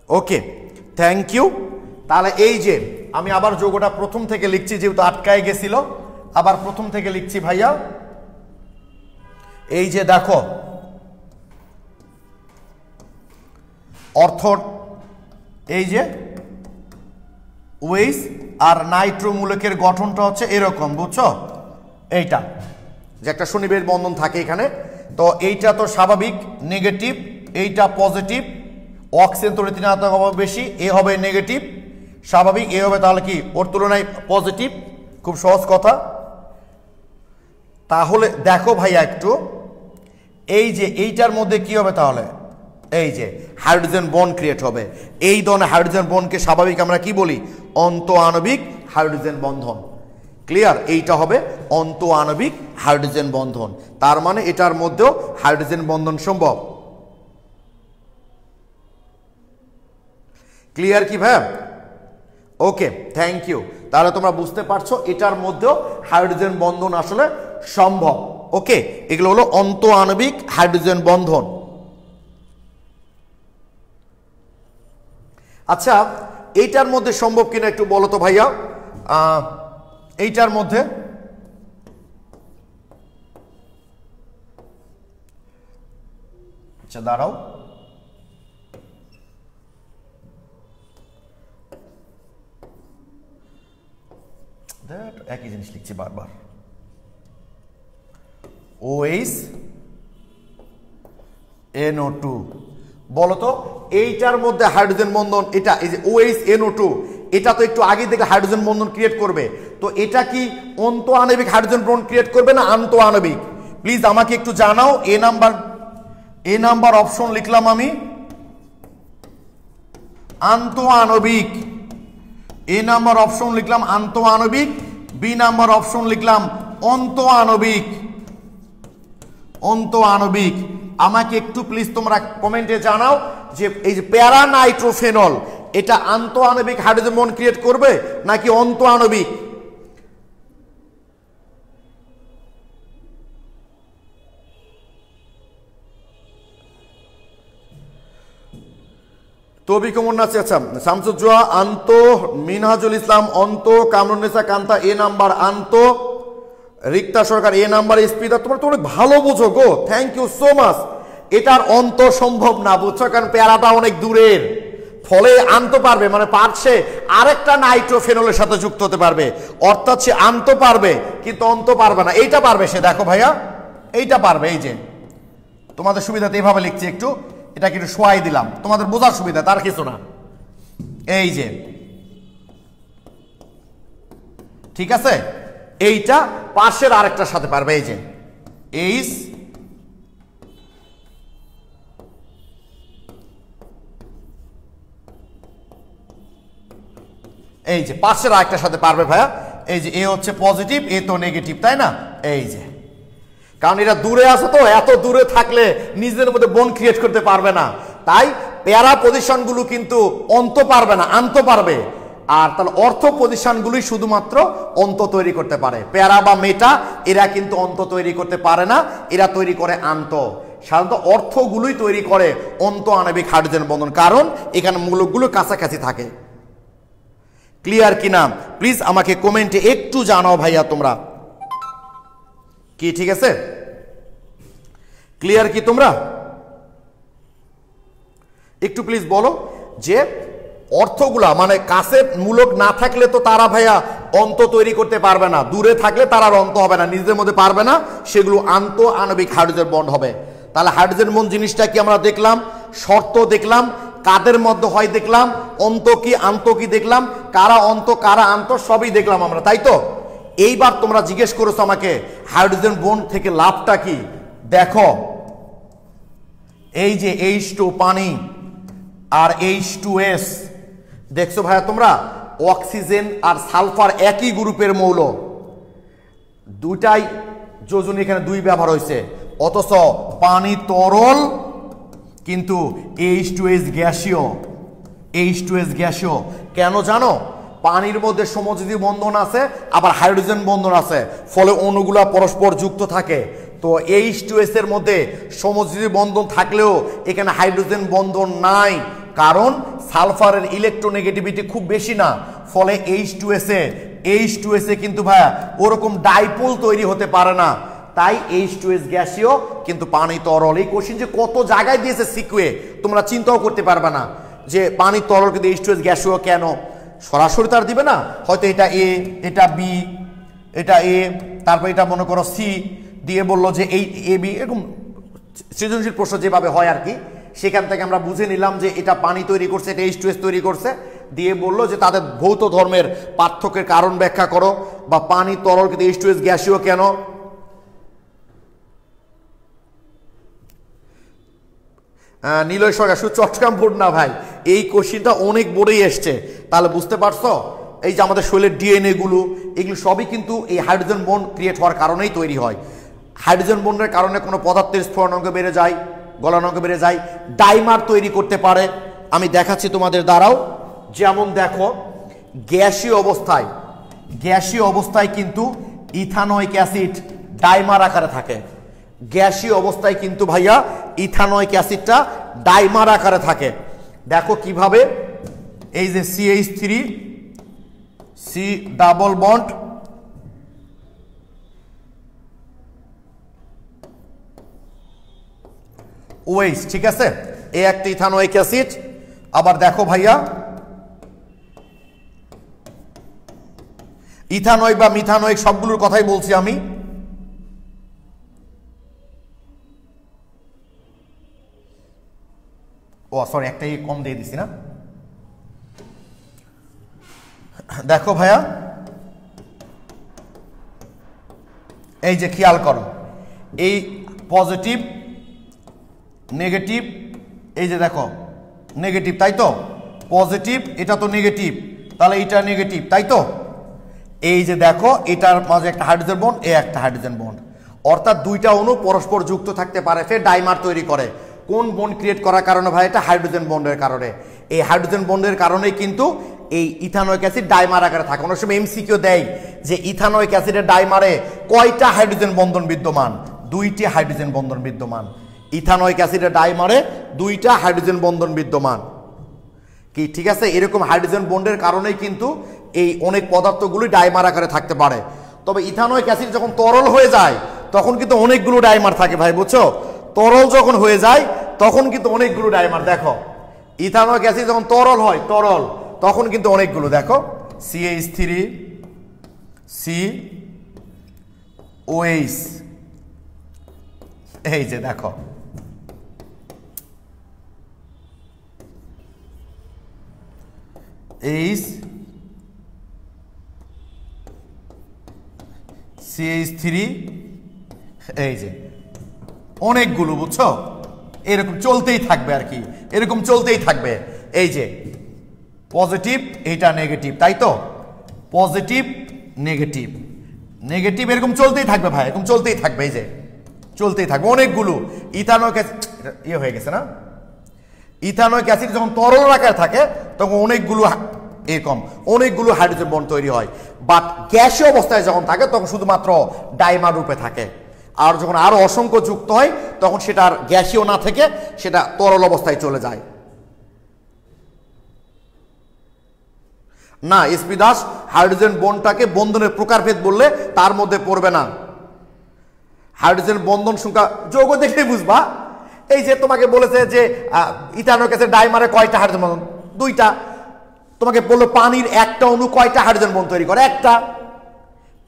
ওকে, থ্যাংক ইউ। তাহলে এই যে আমি আবার যৌগটা প্রথম থেকে লিখছি, যেহেতু আটকায় গেছিল, আবার প্রথম থেকে লিখছি ভাইয়া। এই যে দেখো, অর্থ এই যে ওএইচ আর নাইট্রো মূলকের গঠনটা হচ্ছে এরকম, বুঝছো, এইটা যে একটা শনিবের বন্ধন থাকে এখানে, তো এইটা তো স্বাভাবিক নেগেটিভ, এইটা পজিটিভ, অক্সিজেন তড়িৎ ঋণাত্মক হবে বেশি, এ হবে নেগেটিভ, স্বাভাবিক, এ হবে তাহলে কি ওর তুলনায় পজিটিভ, খুব সহজ কথা। তাহলে দেখো ভাইয়া একটু, এই যে এইটার মধ্যে কি হবে তাহলে, এই যে হাইড্রোজেন বন্ড ক্রিয়েট হবে। এই ধরনের হাইড্রোজেন বন্ডকে স্বাভাবিক আমরা কি বলি, অন্তঃআণবিক হাইড্রোজেন বন্ধন। ক্লিয়ার? এইটা হবে অন্তঃআণবিক হাইড্রোজেন বন্ধন, তার মানে এটার মধ্যেও হাইড্রোজেন বন্ধন সম্ভব। ক্লিয়ার কি ভাই? ওকে, থ্যাংক ইউ। তাহলে তোমরা বুঝতে পারছো এটার মধ্যেও হাইড্রোজেন বন্ধন আসলে সম্ভব। ওকে, এগুলো হলো অন্তঃআণবিক হাইড্রোজেন বন্ধন। আচ্ছা, এইটার মধ্যে সম্ভব কিনা একটু বলো তো ভাইয়া। এইটার মধ্যে আচ্ছা দাঁড়াও, একই জিনিস লিখছি বারবার। OH NO2, বলতো এইটার মধ্যে হাইড্রোজেন বন্ধন, এটা এই যে OH NO2, এটা তো একটু আগে দেখলে হাইড্রোজেন বন্ধন ক্রিয়েট করবে, তো এটা কি অন্তঃআণবিক হাইড্রোজেন বন্ধন ক্রিয়েট করবে না আন্তঃআণবিক? প্লিজ আমাকে একটু জানাও। এ নাম্বার অপশন লিখলাম আমি আন্তঃআণবিক, এ নাম্বার অপশন লিখলাম আন্তঃআণবিক, বি নাম্বার অপশন লিখলাম অন্তঃআণবিক। অন্তঃআণবিক আমাকে একটু প্লিজ তোমরা কমেন্টে জানাও যে এই যে প্যারা নাইট্রোফেনল এটা আন্ত আণবিক হাইড্রোজেন বন্ড ক্রিয়েট করবে নাকি অন্ত আণবিক? তবি কেমন আছে? আচ্ছা, শামসুজ্জোয়া আন্ত, মিনহাজুল ইসলাম অন্ত, কামরুন্নেসা কান্তা এ নাম্বার আন্ত, রিক্তা সরকার এ নাম্বার স্পিডা। তোমরা তো অনেক ভালো বুঝো গো, থ্যাংক ইউ সো মাচ। এটার অন্ত সম্ভব না, বুঝছো, কারণ পেয়ারাটা অনেক দূরের, ফলে আনতে পারবে মানে পারছে আরেকটা নাইট্রোফেনলের সাথে যুক্ত হতে পারবে, অর্থাৎ সে আনতে পারবে কিন্তু অন্ত পারবে না। এইটা পারবে সে, দেখো ভাইয়া এইটা পারবে। এই যে তোমাদের সুবিধাতে এইভাবে লিখছি, একটু এটাকে একটু শোয়াই দিলাম তোমাদের বোঝার সুবিধা, তার কিছু না। এই যে ঠিক আছে, এইটা পাশের আরেকটার সাথে পারবে। এই যে এইচ এই যে পাশের আরেকটার সাথে পারবে ভাইয়া। এই যে এ হচ্ছে পজিটিভ, এ তো নেগেটিভ, তাই না? এই যে কারণ এটা দূরে আছে, তো এত দূরে থাকলে নিজের মধ্যে বন্ড ক্রিয়েট করতে পারবে না, তাই প্যারা পজিশনগুলো কিন্তু অন্ত পারবে না, আন্ত পারবে। আর তাহলে অর্থ পজিশনগুলোই শুধুমাত্র অন্ত তৈরি করতে পারে। প্যারা বা মেটা এরা কিন্তু অন্ত তৈরি করতে পারে না, এরা তৈরি করে আন্ত। সাধারণত অর্থগুলোই তৈরি করে অন্ত আণবিক হাইড্রোজেন বন্ধন, কারণ এখানে মূলকগুলো কাছাকাছি থাকে। ক্লিয়ার কিনা প্লিজ আমাকে কমেন্টে একটু জানাও ভাইয়া তোমরা, কি ঠিক আছে? ক্লিয়ার কি তোমরা? একটু প্লিজ বলো যে অর্থগুলা মানে কাছে মূলক না থাকলে তো তারা ভাইয়া অন্ত তৈরি করতে পারবে না, দূরে থাকলে তারা আর অন্ত হবে না, নিজেদের মধ্যে পারবে না, সেগুলো আন্ত আণবিক হাইড্রোজেন বন্ড হবে। তাহলে হাইড্রোজেন বন্ড জিনিসটা কি আমরা দেখলাম, শর্ত দেখলাম, কাদের মধ্যে হয় দেখলাম, অন্ত কি আন্ত কি দেখলাম, কারা অন্ত কারা আন্ত সবই দেখলাম আমরা, তাই তো? এইবার তোমরা জিজ্ঞেস করেছো আমাকে হাইড্রোজেন বন্ড থেকে লাভটা কি। দেখো এই যে H2 পানি আর H2S, দেখছো ভাইয়া তোমরা, অক্সিজেন আর সালফার একই গ্রুপের মৌল, দুটাই যোজনী এখানে দুই ব্যবহার হয়েছে, অথচ পানি তরল কিন্তু H2S গ্যাসীয়। H2S গ্যাসীয় কেন জানো? পানির মধ্যে সমযোজী বন্ধন আছে, আবার হাইড্রোজেন বন্ধন আছে, ফলে অণুগুলা পরস্পর যুক্ত থাকে। তো H2S এর মধ্যে সমযোজী বন্ধন থাকলেও এখানে হাইড্রোজেন বন্ধন নাই, কারণ সালফারের ইলেকট্রোনেগেটিভিটি খুব বেশি না, ফলে H2S এ কিন্তু ভাইয়া ওরকম ডাইপোল তৈরি হতে পারে না, তাই H2S গ্যাসীয় কিন্তু পানি তরল। এই কোশ্চেন যে কত জায়গায় দিয়েছে সিকুয়ে, তোমরা চিন্তাও করতে পারবে না যে পানি তরল কিন্তু H2S গ্যাসীয় কেন, সরাসরি তার দিবে না, হয়তো এটা এ, এটা বি, এটা এ, তারপর এটা মনে করো সি দিয়ে বললো যে এই এ বি, এরকম সৃজনশীল প্রশ্ন যেভাবে হয় আর কি, সেখান থেকে আমরা বুঝে নিলাম যে এটা পানি তৈরি করছে, এটা H2S তৈরি করছে, দিয়ে বললো যে তাদের ভৌত ধর্মের পার্থক্যের কারণ ব্যাখ্যা করো, বা পানি তরল কিন্তু H2S গ্যাসীয় কেন। নীলয় সরকার শুধু চট্টগ্রাম বোর্ড না ভাই, এই কোশ্চিনটা অনেক বোর্ডেই এসছে, তাহলে বুঝতে পারছো এই যে আমাদের শরীরের ডিএনএ গুলো, এগুলো সবই কিন্তু এই হাইড্রোজেন বন্ড ক্রিয়েট হওয়ার কারণেই তৈরি হয়। হাইড্রোজেন বন্ডের কারণে কোনো পদার্থের স্ফুরণাঙ্ক বেড়ে যায়, গলনাঙ্ক বেড়ে যায়, ডাইমার তৈরি করতে পারে। আমি দেখাচ্ছি তোমাদের দ্বারাও, যেমন দেখো গ্যাসীয় অবস্থায় কিন্তু ইথানোয়িক অ্যাসিড ডাইমার আকারে থাকে, গ্যাসীয় অবস্থায় কিন্তু ভাইয়া ইথানোয়িক অ্যাসিডটা ডাইমার আকারে থাকে। দেখো কিভাবে, এই যে CH3 C double bond, OH, ঠিক আছে, এই একটা ইথানোয়িক অ্যাসিড। আবার দেখো ভাইয়া ইথানোয়িক বা মিথানোয়িক সবগুলোর কথাই বলছি আমি। ও সরি, একটাই কম দিয়ে দিছি না। দেখো ভাইয়া এই যে খেয়াল করো, এই পজিটিভ নেগেটিভ, এই যে দেখো নেগেটিভ, তাই তো? পজিটিভ, এটা তো নেগেটিভ, তাহলে এটা নেগেটিভ, তাই তো? এই যে দেখো এটার মাঝে একটা হাইড্রোজেন বন্ড, এ একটা হাইড্রোজেন বন্ড, অর্থাৎ দুইটা অণু পরস্পর যুক্ত থাকতে পারে, ফের ডাইমার তৈরি করে। কোন বন্ড ক্রিয়েট করার কারণে ভাই? এটা হাইড্রোজেন বন্ডের কারণে। এই হাইড্রোজেন বন্ডের কারণেই কিন্তু এই ইথানোয়িক অ্যাসিড ডাইমার আকারে থাকে। অনেক সময় এমসিকিউ দেয় যে ইথানোয়িক অ্যাসিডের ডাইমারে কয়টা হাইড্রোজেন বন্ধন বিদ্যমান? 2টি হাইড্রোজেন বন্ধন বিদ্যমান। ইথানোয়িক অ্যাসিডের ডাইমারে 2টা হাইড্রোজেন বন্ধন বিদ্যমান। কি ঠিক আছে? এরকম হাইড্রোজেন বন্ডের কারণেই কিন্তু এই অনেক পদার্থগুলি ডাইমার আকারে থাকতে পারে। তবে ইথানোয়িক অ্যাসিড যখন তরল হয়ে যায় তখন কিন্তু অনেকগুলো ডাইমার থাকে ভাই, বুঝছো? তরল যখন হয়ে যায় তখন কিন্তু অনেকগুলো ডাইমার। দেখো ইথানোয়িক অ্যাসিড যখন তরল হয়, তরল, তখন কিন্তু অনেকগুলো, দেখো CH3 COH, এই যে দেখো CH3, এই যে অনেকগুলো, বুঝছো? এরকম চলতেই থাকবে আর কি, এরকম চলতেই থাকবে। এই যে পজিটিভ, এইটা নেগেটিভ, তাই তো? পজিটিভ নেগেটিভ নেগেটিভ এরকম চলতেই থাকবে ভাই, এরকম চলতেই থাকবে। এই যে চলতেই থাকবে অনেকগুলো। ইথানোয়িক অ্যাসিড ইয়ে হয়ে গেছে না? ইথানোয়িক অ্যাসিড যখন তরল আকারে থাকে তখন অনেকগুলো এরকম অনেকগুলো হাইড্রোজেন বন্ড তৈরি হয়। বাট গ্যাসীয় অবস্থায় যখন থাকে তখন শুধুমাত্র ডাইমার রূপে থাকে। আর যখন আরো অসংখ্য যুক্ত হয় তখন সেটা আর গ্যাসীয় না থেকে সেটা তরল অবস্থায় চলে যায়। না এসপি দাস, হাইড্রোজেন বন্ডটাকে বন্ধনের প্রকারভেদ বললে তার মধ্যে পড়বে না। হাইড্রোজেন বন্ধন সংখ্যা যৌগ দেখলেই বুঝবা। এই যে তোমাকে বলেছে যে ইথানোয়িক অ্যাসিড ডাইমারে কয়টা হাইড্রোজেন বন্ধন? 2টা। তোমাকে বললো পানির একটা অণু কয়টা হাইড্রোজেন বন্ড তৈরি করে? একটা।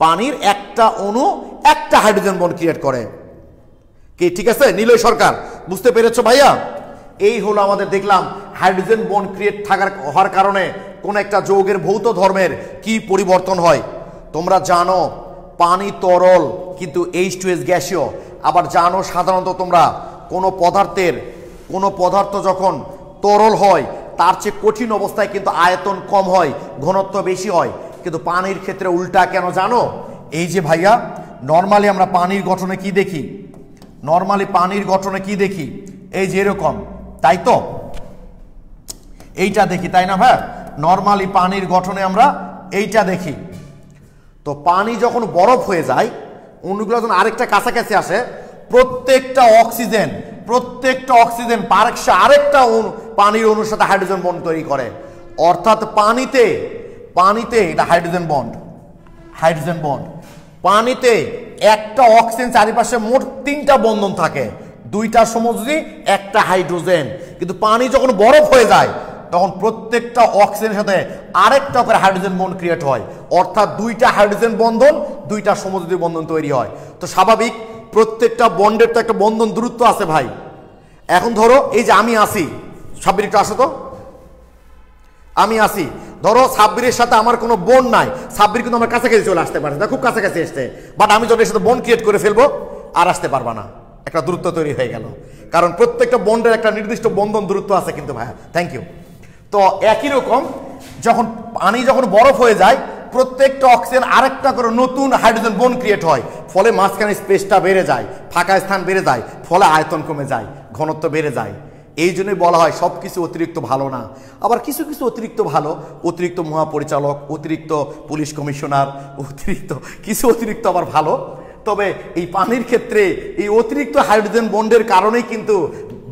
পানির একটা অণু একটা হাইড্রোজেন বন্ড ক্রিয়েট করে। কি ঠিক আছে নিলয় সরকার? বুঝতে পেরেছো ভাইয়া? এই হলো আমাদের দেখলাম হাইড্রোজেন বন্ড ক্রিয়েট হওয়ার কারণে কোন একটা যৌগের ভৌত ধর্মের কি পরিবর্তন হয়। তোমরা জানো পানি তরল কিন্তু H2S গ্যাসীয়। আবার জানো সাধারণত তোমরা কোনো পদার্থ যখন তরল হয় তার চেয়ে কঠিন অবস্থায় কিন্তু আয়তন কম হয়, ঘনত্ব বেশি হয়। কিন্তু পানির ক্ষেত্রে উল্টা কেন জানো? এই যে ভাইয়া নর্মালি আমরা পানির গঠনে কি দেখি? নর্মালি পানির গঠনে কি দেখি? এই যে এরকম, তাই তো? এইটা দেখি, তাই না ভাই? নর্মালি পানির গঠনে আমরা এইটা দেখি। তো পানি যখন বরফ হয়ে যায়, অণুগুলো যখন আরেকটা কাছাকাছি আসে, প্রত্যেকটা অক্সিজেন পারস্য আরেকটা পানির অণুর সাথে হাইড্রোজেন বন্ড তৈরি করে। অর্থাৎ পানিতে এটা হাইড্রোজেন বন্ড। পানিতে একটা অক্সিজেন চারিপাশে মোট 3টা বন্ধন থাকে, 2টা সমযোজী, একটা হাইড্রোজেন। কিন্তু পানি যখন বরফ হয়ে যায় তখন প্রত্যেকটা অক্সিজেনের সাথে আরেকটা করে হাইড্রোজেন বন্ড ক্রিয়েট হয়। অর্থাৎ 2টা হাইড্রোজেন বন্ধন, 2টা সমযোজী বন্ধন তৈরি হয়। তো স্বাভাবিক প্রত্যেকটা বন্ডের তো একটা বন্ধন দূরত্ব আছে ভাই। এখন ধরো এই যে আমি আসি, সাব্বির একটু আসো তো, আমি আসি, ধরো সাব্বিরের সাথে আমার কোনো বন্ড নাই, সাব্বির কিন্তু আমার কাছাকাছি চলে আসতে পারে, খুব কাছাকাছি এসছে। বাট আমি যখন এর সাথে বন্ড ক্রিয়েট করে ফেলবো আর আসতে পারবা না, একটা দূরত্ব তৈরি হয়ে গেল। কারণ প্রত্যেকটা বন্ডের একটা নির্দিষ্ট বন্ধন দূরত্ব আছে কিন্তু ভাইয়া। Thank you. তো একই রকম পানি যখন বরফ হয়ে যায়, প্রত্যেকটা অক্সিজেন আরেকটা করে নতুন হাইড্রোজেন বন্ড ক্রিয়েট হয়। ফলে মাঝখানে স্পেসটা বেড়ে যায়, ফাঁকা স্থান বেড়ে যায়, ফলে আয়তন কমে যায়, ঘনত্ব বেড়ে যায়। এই জন্যই বলা হয় সব কিছু অতিরিক্ত ভালো না। আবার কিছু কিছু অতিরিক্ত ভালো, অতিরিক্ত মহাপরিচালক, অতিরিক্ত পুলিশ কমিশনার, অতিরিক্ত আবার ভালো। তবে এই পানির ক্ষেত্রে এই অতিরিক্ত হাইড্রোজেন বন্ডের কারণেই কিন্তু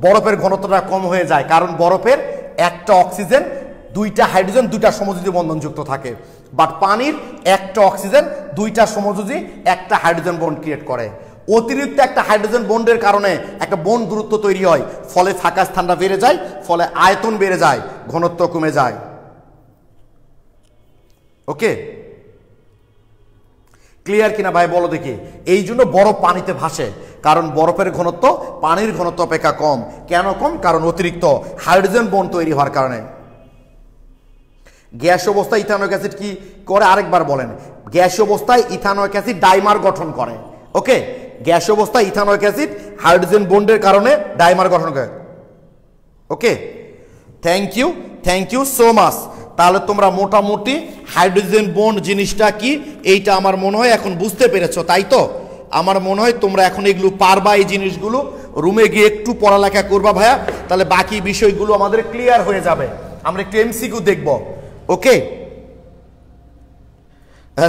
বরফের ঘনত্বটা কম হয়ে যায়। কারণ বরফের একটা অক্সিজেন, 2টা হাইড্রোজেন, 2টা সমযোজী বন্ধন যুক্ত থাকে। বাট পানির একটা অক্সিজেন, 2টা সমযোজী, একটা হাইড্রোজেন বন্ড ক্রিয়েট করে। অতিরিক্ত একটা হাইড্রোজেন বন্ডের কারণে একটা বন্ড দূরত্ব তৈরি হয়, ফলে ফাঁকা স্থানটা বেড়ে যায়, ফলে আয়তন বেড়ে যায়, ঘনত্ব কমে যায়। ওকে, ক্লিয়ার কিনা ভাই বলো দেখি? এই জন্য বরফ পানিতে ভাসে, কারণ বরফের ঘনত্ব পানির ঘনত্ব অপেক্ষা কম। কেন কম? কারণ অতিরিক্ত হাইড্রোজেন বন্ড তৈরি হওয়ার কারণে। গ্যাস অবস্থায় ইথানোয়িক অ্যাসিড কি করে আরেকবার বলেন? গ্যাস অবস্থায় ইথানোয়িক অ্যাসিড ডাইমার গঠন করে। ওকে, গ্যাস অবস্থায় ইথানোয়িক অ্যাসিড হাইড্রোজেন বন্ডের কারণে ডাইমার গঠন করে। ওকে, থ্যাংক ইউ সো মাচ। তাহলে তোমরা মোটামুটি হাইড্রোজেন বন্ড জিনিসটা কি এইটা আমার মনে হয় এখন বুঝতে পেরেছো, তাই তো? আমার মনে হয় তোমরা এখন এগুলো পারবা, এই জিনিসগুলো রুমে গিয়ে একটু পড়ালেখা করবা ভাইয়া, তাহলে বাকি বিষয়গুলো আমাদের ক্লিয়ার হয়ে যাবে। আমরা একটু এমসিকিউ দেখব, ওকে?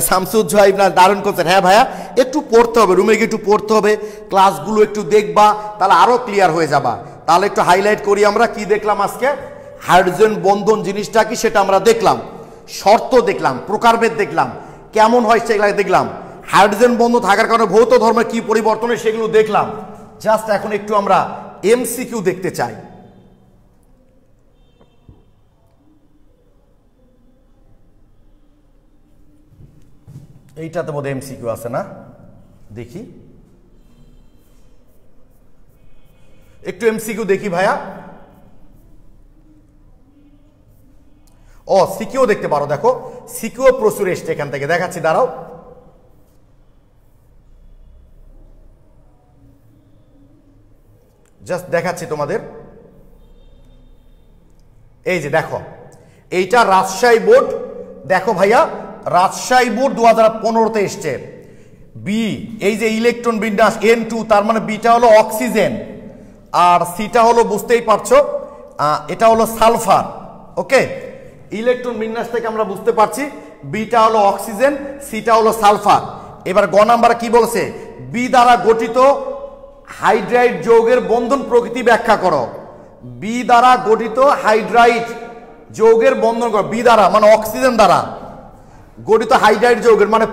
শামসুজ্জোহাইব না, দারুণ করছেন। হ্যাঁ ভাইয়া, একটু পড়তে হবে, রুমে গিয়ে একটু পড়তে হবে, ক্লাসগুলো একটু দেখবা, তাহলে আরো ক্লিয়ার হয়ে যাবা। তাহলে একটু হাইলাইট করি, আমরা কি দেখলাম আজকে? হাইড্রোজেন বন্ধন জিনিসটা কি সেটা আমরা দেখলাম, শর্ত দেখলাম, প্রকারভেদ দেখলাম, কেমন হয় সেগুলো দেখলাম, হাইড্রোজেন বন্ধন থাকার কারণে ভৌত ধর্মের কি পরিবর্তন হয় সেগুলো দেখলাম। জাস্ট এখন একটু আমরা এমসিকিউ দেখতে চাই। এইটাতে বোধহয় এমসিকিউ আছে না, দেখি একটু এমসিকিউ দেখি ভাইয়া। ও সিকিউ দেখতে পারো, দেখো সিকিউ প্রচুর এসছে এখান থেকে, দেখাচ্ছি, দাঁড়াও। জাস্ট দেখাচ্ছি তোমাদের, এই যে দেখো, এইটা রাজশাহী বোর্ড, দেখো ভাইয়া রাজশাহী বোর্ড 2015-তে এসছে। বি, এই যে ইলেকট্রন বিন্যাস N2, তার মানে বিটা হলো অক্সিজেন, আর সিটা হলো বুঝতেই পারছো এটা হলো সালফার, ওকে? ইলেকট্রন বিন্যাস থেকে আমরা বুঝতে পারছি বিটা হলো অক্সিজেন, সিটা হলো সালফার। এবার গ নাম্বার কি বলছে? বি দ্বারা গঠিত হাইড্রাইড যৌগের বন্ধন প্রকৃতি ব্যাখ্যা করো। বি দ্বারা গঠিত হাইড্রাইড যৌগের বন্ধন করো, বি দ্বারা মানে অক্সিজেন দ্বারা গঠিত হাইড্রাইড যৌগের মানে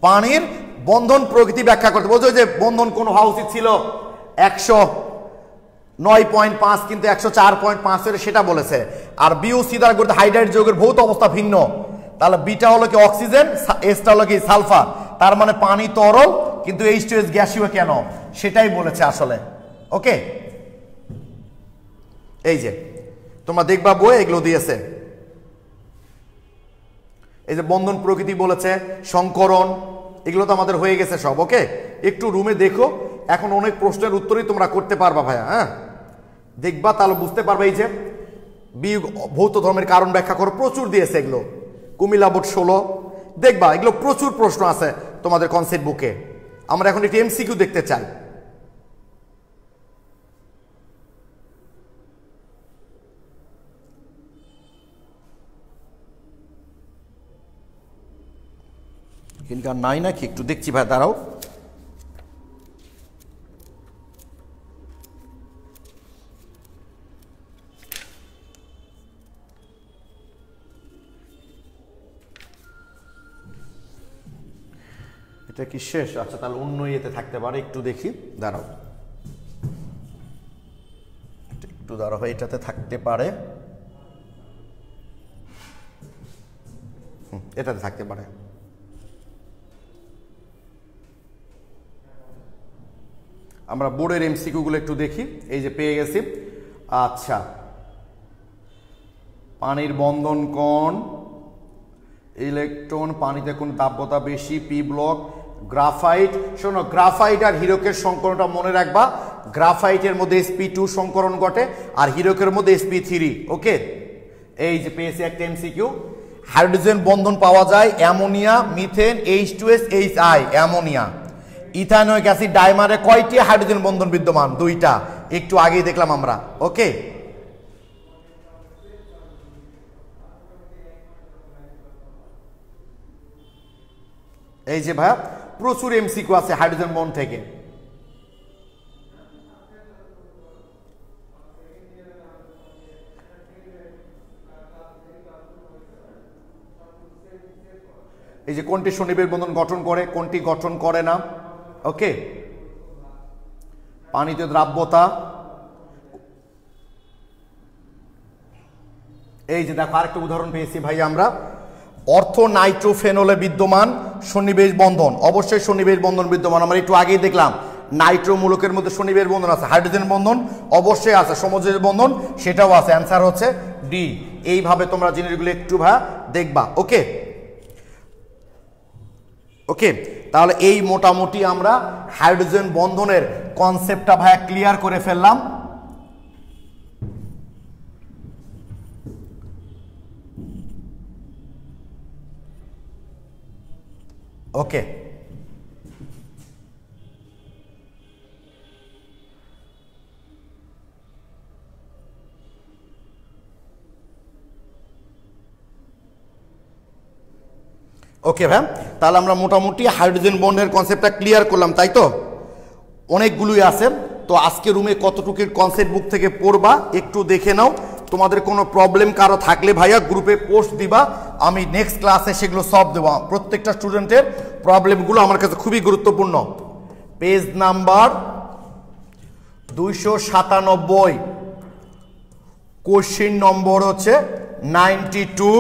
পানির বন্ধন প্রকৃতি ব্যাখ্যা করতে বলছো। যে বন্ধন কোন হওয়া উচিত ছিল 109.5 কিন্তু 104.5 সেটা বলেছে। আর বিওসি দ্বারা গঠিত হাইড্রাইড যৌগের ভৌত অবস্থা ভিন্ন, তাহলে বিটা হলো কি অক্সিজেন, এসটা হলো কি সালফার, তার মানে পানি তরল কিন্তু H2S গ্যাসীয় কেন সেটাই বলেছে আসলে, ওকে? এই যে তোমরা দেখবা বই এগুলো দিয়েছে, এই যে বন্ধন প্রকৃতি বলেছে, সংকরণ, এগুলো তো আমাদের হয়ে গেছে সব, ওকে? একটু রুমে দেখো, এখন অনেক প্রশ্নের উত্তরই তোমরা করতে পারবা ভাইয়া। হ্যাঁ, দেখবা তাহলে বুঝতে পারবে। এই যে ভৌত ধর্মের কারণ ব্যাখ্যা করো, প্রচুর দিয়েছে এগুলো, কুমিল্লা বোর্ড 16, দেখবা এগুলো প্রচুর প্রশ্ন আছে তোমাদের কনসেপ্ট বুকে। আমরা এখন একটি এমসিকিউ দেখতে চাই। কিন্তু আর নাই নাকি, একটু দেখছি ভাই, দাঁড়াও। এটা কি শেষ? আচ্ছা, তাহলে অন্য ইয়েতে থাকতে পারে, একটু দেখি, দাঁড়াও একটু দাঁড়াও ভাই, এটাতে থাকতে পারে, এটাতে থাকতে পারে। আমরা বোর্ডের এমসিকিউ গুলো একটু দেখি, এই যে পেয়ে গেছি। আচ্ছা, পানির বন্ধন কোণ, ইলেকট্রন, পানিতে কোন তাপমাত্রা বেশি, পি ব্লক, গ্রাফাইট। শোনো, গ্রাফাইট আর হীরকের সংকরণটা মনে রাখবা, গ্রাফাইটের মধ্যে sp2 সংকরণ ঘটে আর হীরকের মধ্যে sp3, ওকে? এই যে পেয়েছি একটা এমসিকিউ, হাইড্রোজেন বন্ধন পাওয়া যায় ammonia, methane, H2S HI, ammonia, ethanoic acid ডাইমারে কয়টি হাইড্রোজেন বন্ধন বিদ্যমান? 2টা, একটু আগেই দেখলাম আমরা, ওকে? এই যে ভাইয়া প্রচুর এমসিকিউ আছে হাইড্রোজেন বন্ড থেকে। এই যে কোনটি শনিবের বন্ধন গঠন করে, কোনটি গঠন করে না, ওকে? পানিতে দ্রাব্যতা, এই যে দেখো আরেকটা উদাহরণ পেয়েছি ভাই আমরা, অর্থ নাইট্রোফেনলে বিদ্যমান সন্নিবেশ বন্ধন, অবশ্যই সন্নিবেশ বন্ধন বিদ্যমান। আমরা একটু আগেই দেখলাম নাইট্রো মূলকের মধ্যে সন্নিবেশ বন্ধন আছে, হাইড্রোজেন বন্ধন অবশ্যই আছে, সমযোজী বন্ধন সেটাও আছে, অ্যান্সার হচ্ছে ডি। এইভাবে তোমরা জিনিসগুলো একটু দেখবা, ওকে? ওকে, তাহলে এই মোটামুটি আমরা হাইড্রোজেন বন্ধনের কনসেপ্টটা ভাইয়া ক্লিয়ার করে ফেললাম। ওকে, ওকে ভাই, তাহলে আমরা মোটামুটি হাইড্রোজেন বন্ডের কনসেপ্টটা ক্লিয়ার করলাম, তাই তো? অনেকগুলোই আছে, তো আজকে রুমে কতটুকুর কনসেপ্ট বুক থেকে পড়বা একটু দেখে নাও। তোমাদের কোনো প্রবলেম কারো থাকলে ভাইয়া গ্রুপে পোস্ট দিবা, আমি নেক্সট ক্লাসে সেগুলো সলভ দেবো। প্রত্যেকটা স্টুডেন্টের প্রবলেমগুলো আমার কাছে খুবই গুরুত্বপূর্ণ। পেজ নাম্বার 297, কোশ্চিন নম্বর হচ্ছে 92,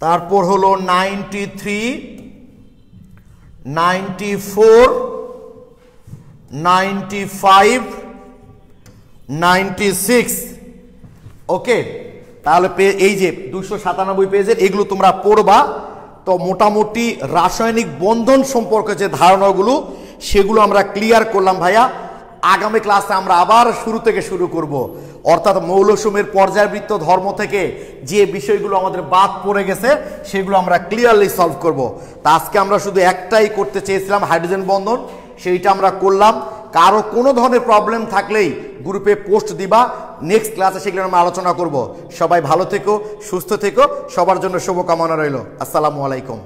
তারপর হলো 93, 94, 95, 96। ওকে, তাহলে এই যে 297 পেজের এগুলো তোমরা পড়বা। তো মোটামুটি রাসায়নিক বন্ধন সম্পর্কে যে ধারণাগুলো সেগুলো আমরা ক্লিয়ার করলাম ভাইয়া। আগামী ক্লাসে আমরা আবার শুরু থেকে শুরু করব, অর্থাৎ মৌলসমূহের পর্যায়বৃত্ত ধর্ম থেকে যে বিষয়গুলো আমাদের বাদ পড়ে গেছে সেগুলো আমরা ক্লিয়ারলি সলভ করব। তা আজকে আমরা শুধু একটাই করতে চেয়েছিলাম, হাইড্রোজেন বন্ধন, সেইটা আমরা করলাম। কারো কোনো ধরনের প্রবলেম থাকলেই গ্রুপে পোস্ট দিবা, নেক্সট ক্লাসে সেগুলো আমরা আলোচনা করব। সবাই ভালো থেকো, সুস্থ থেকো, সবার জন্য শুভকামনা রইল। আসসালামু আলাইকুম।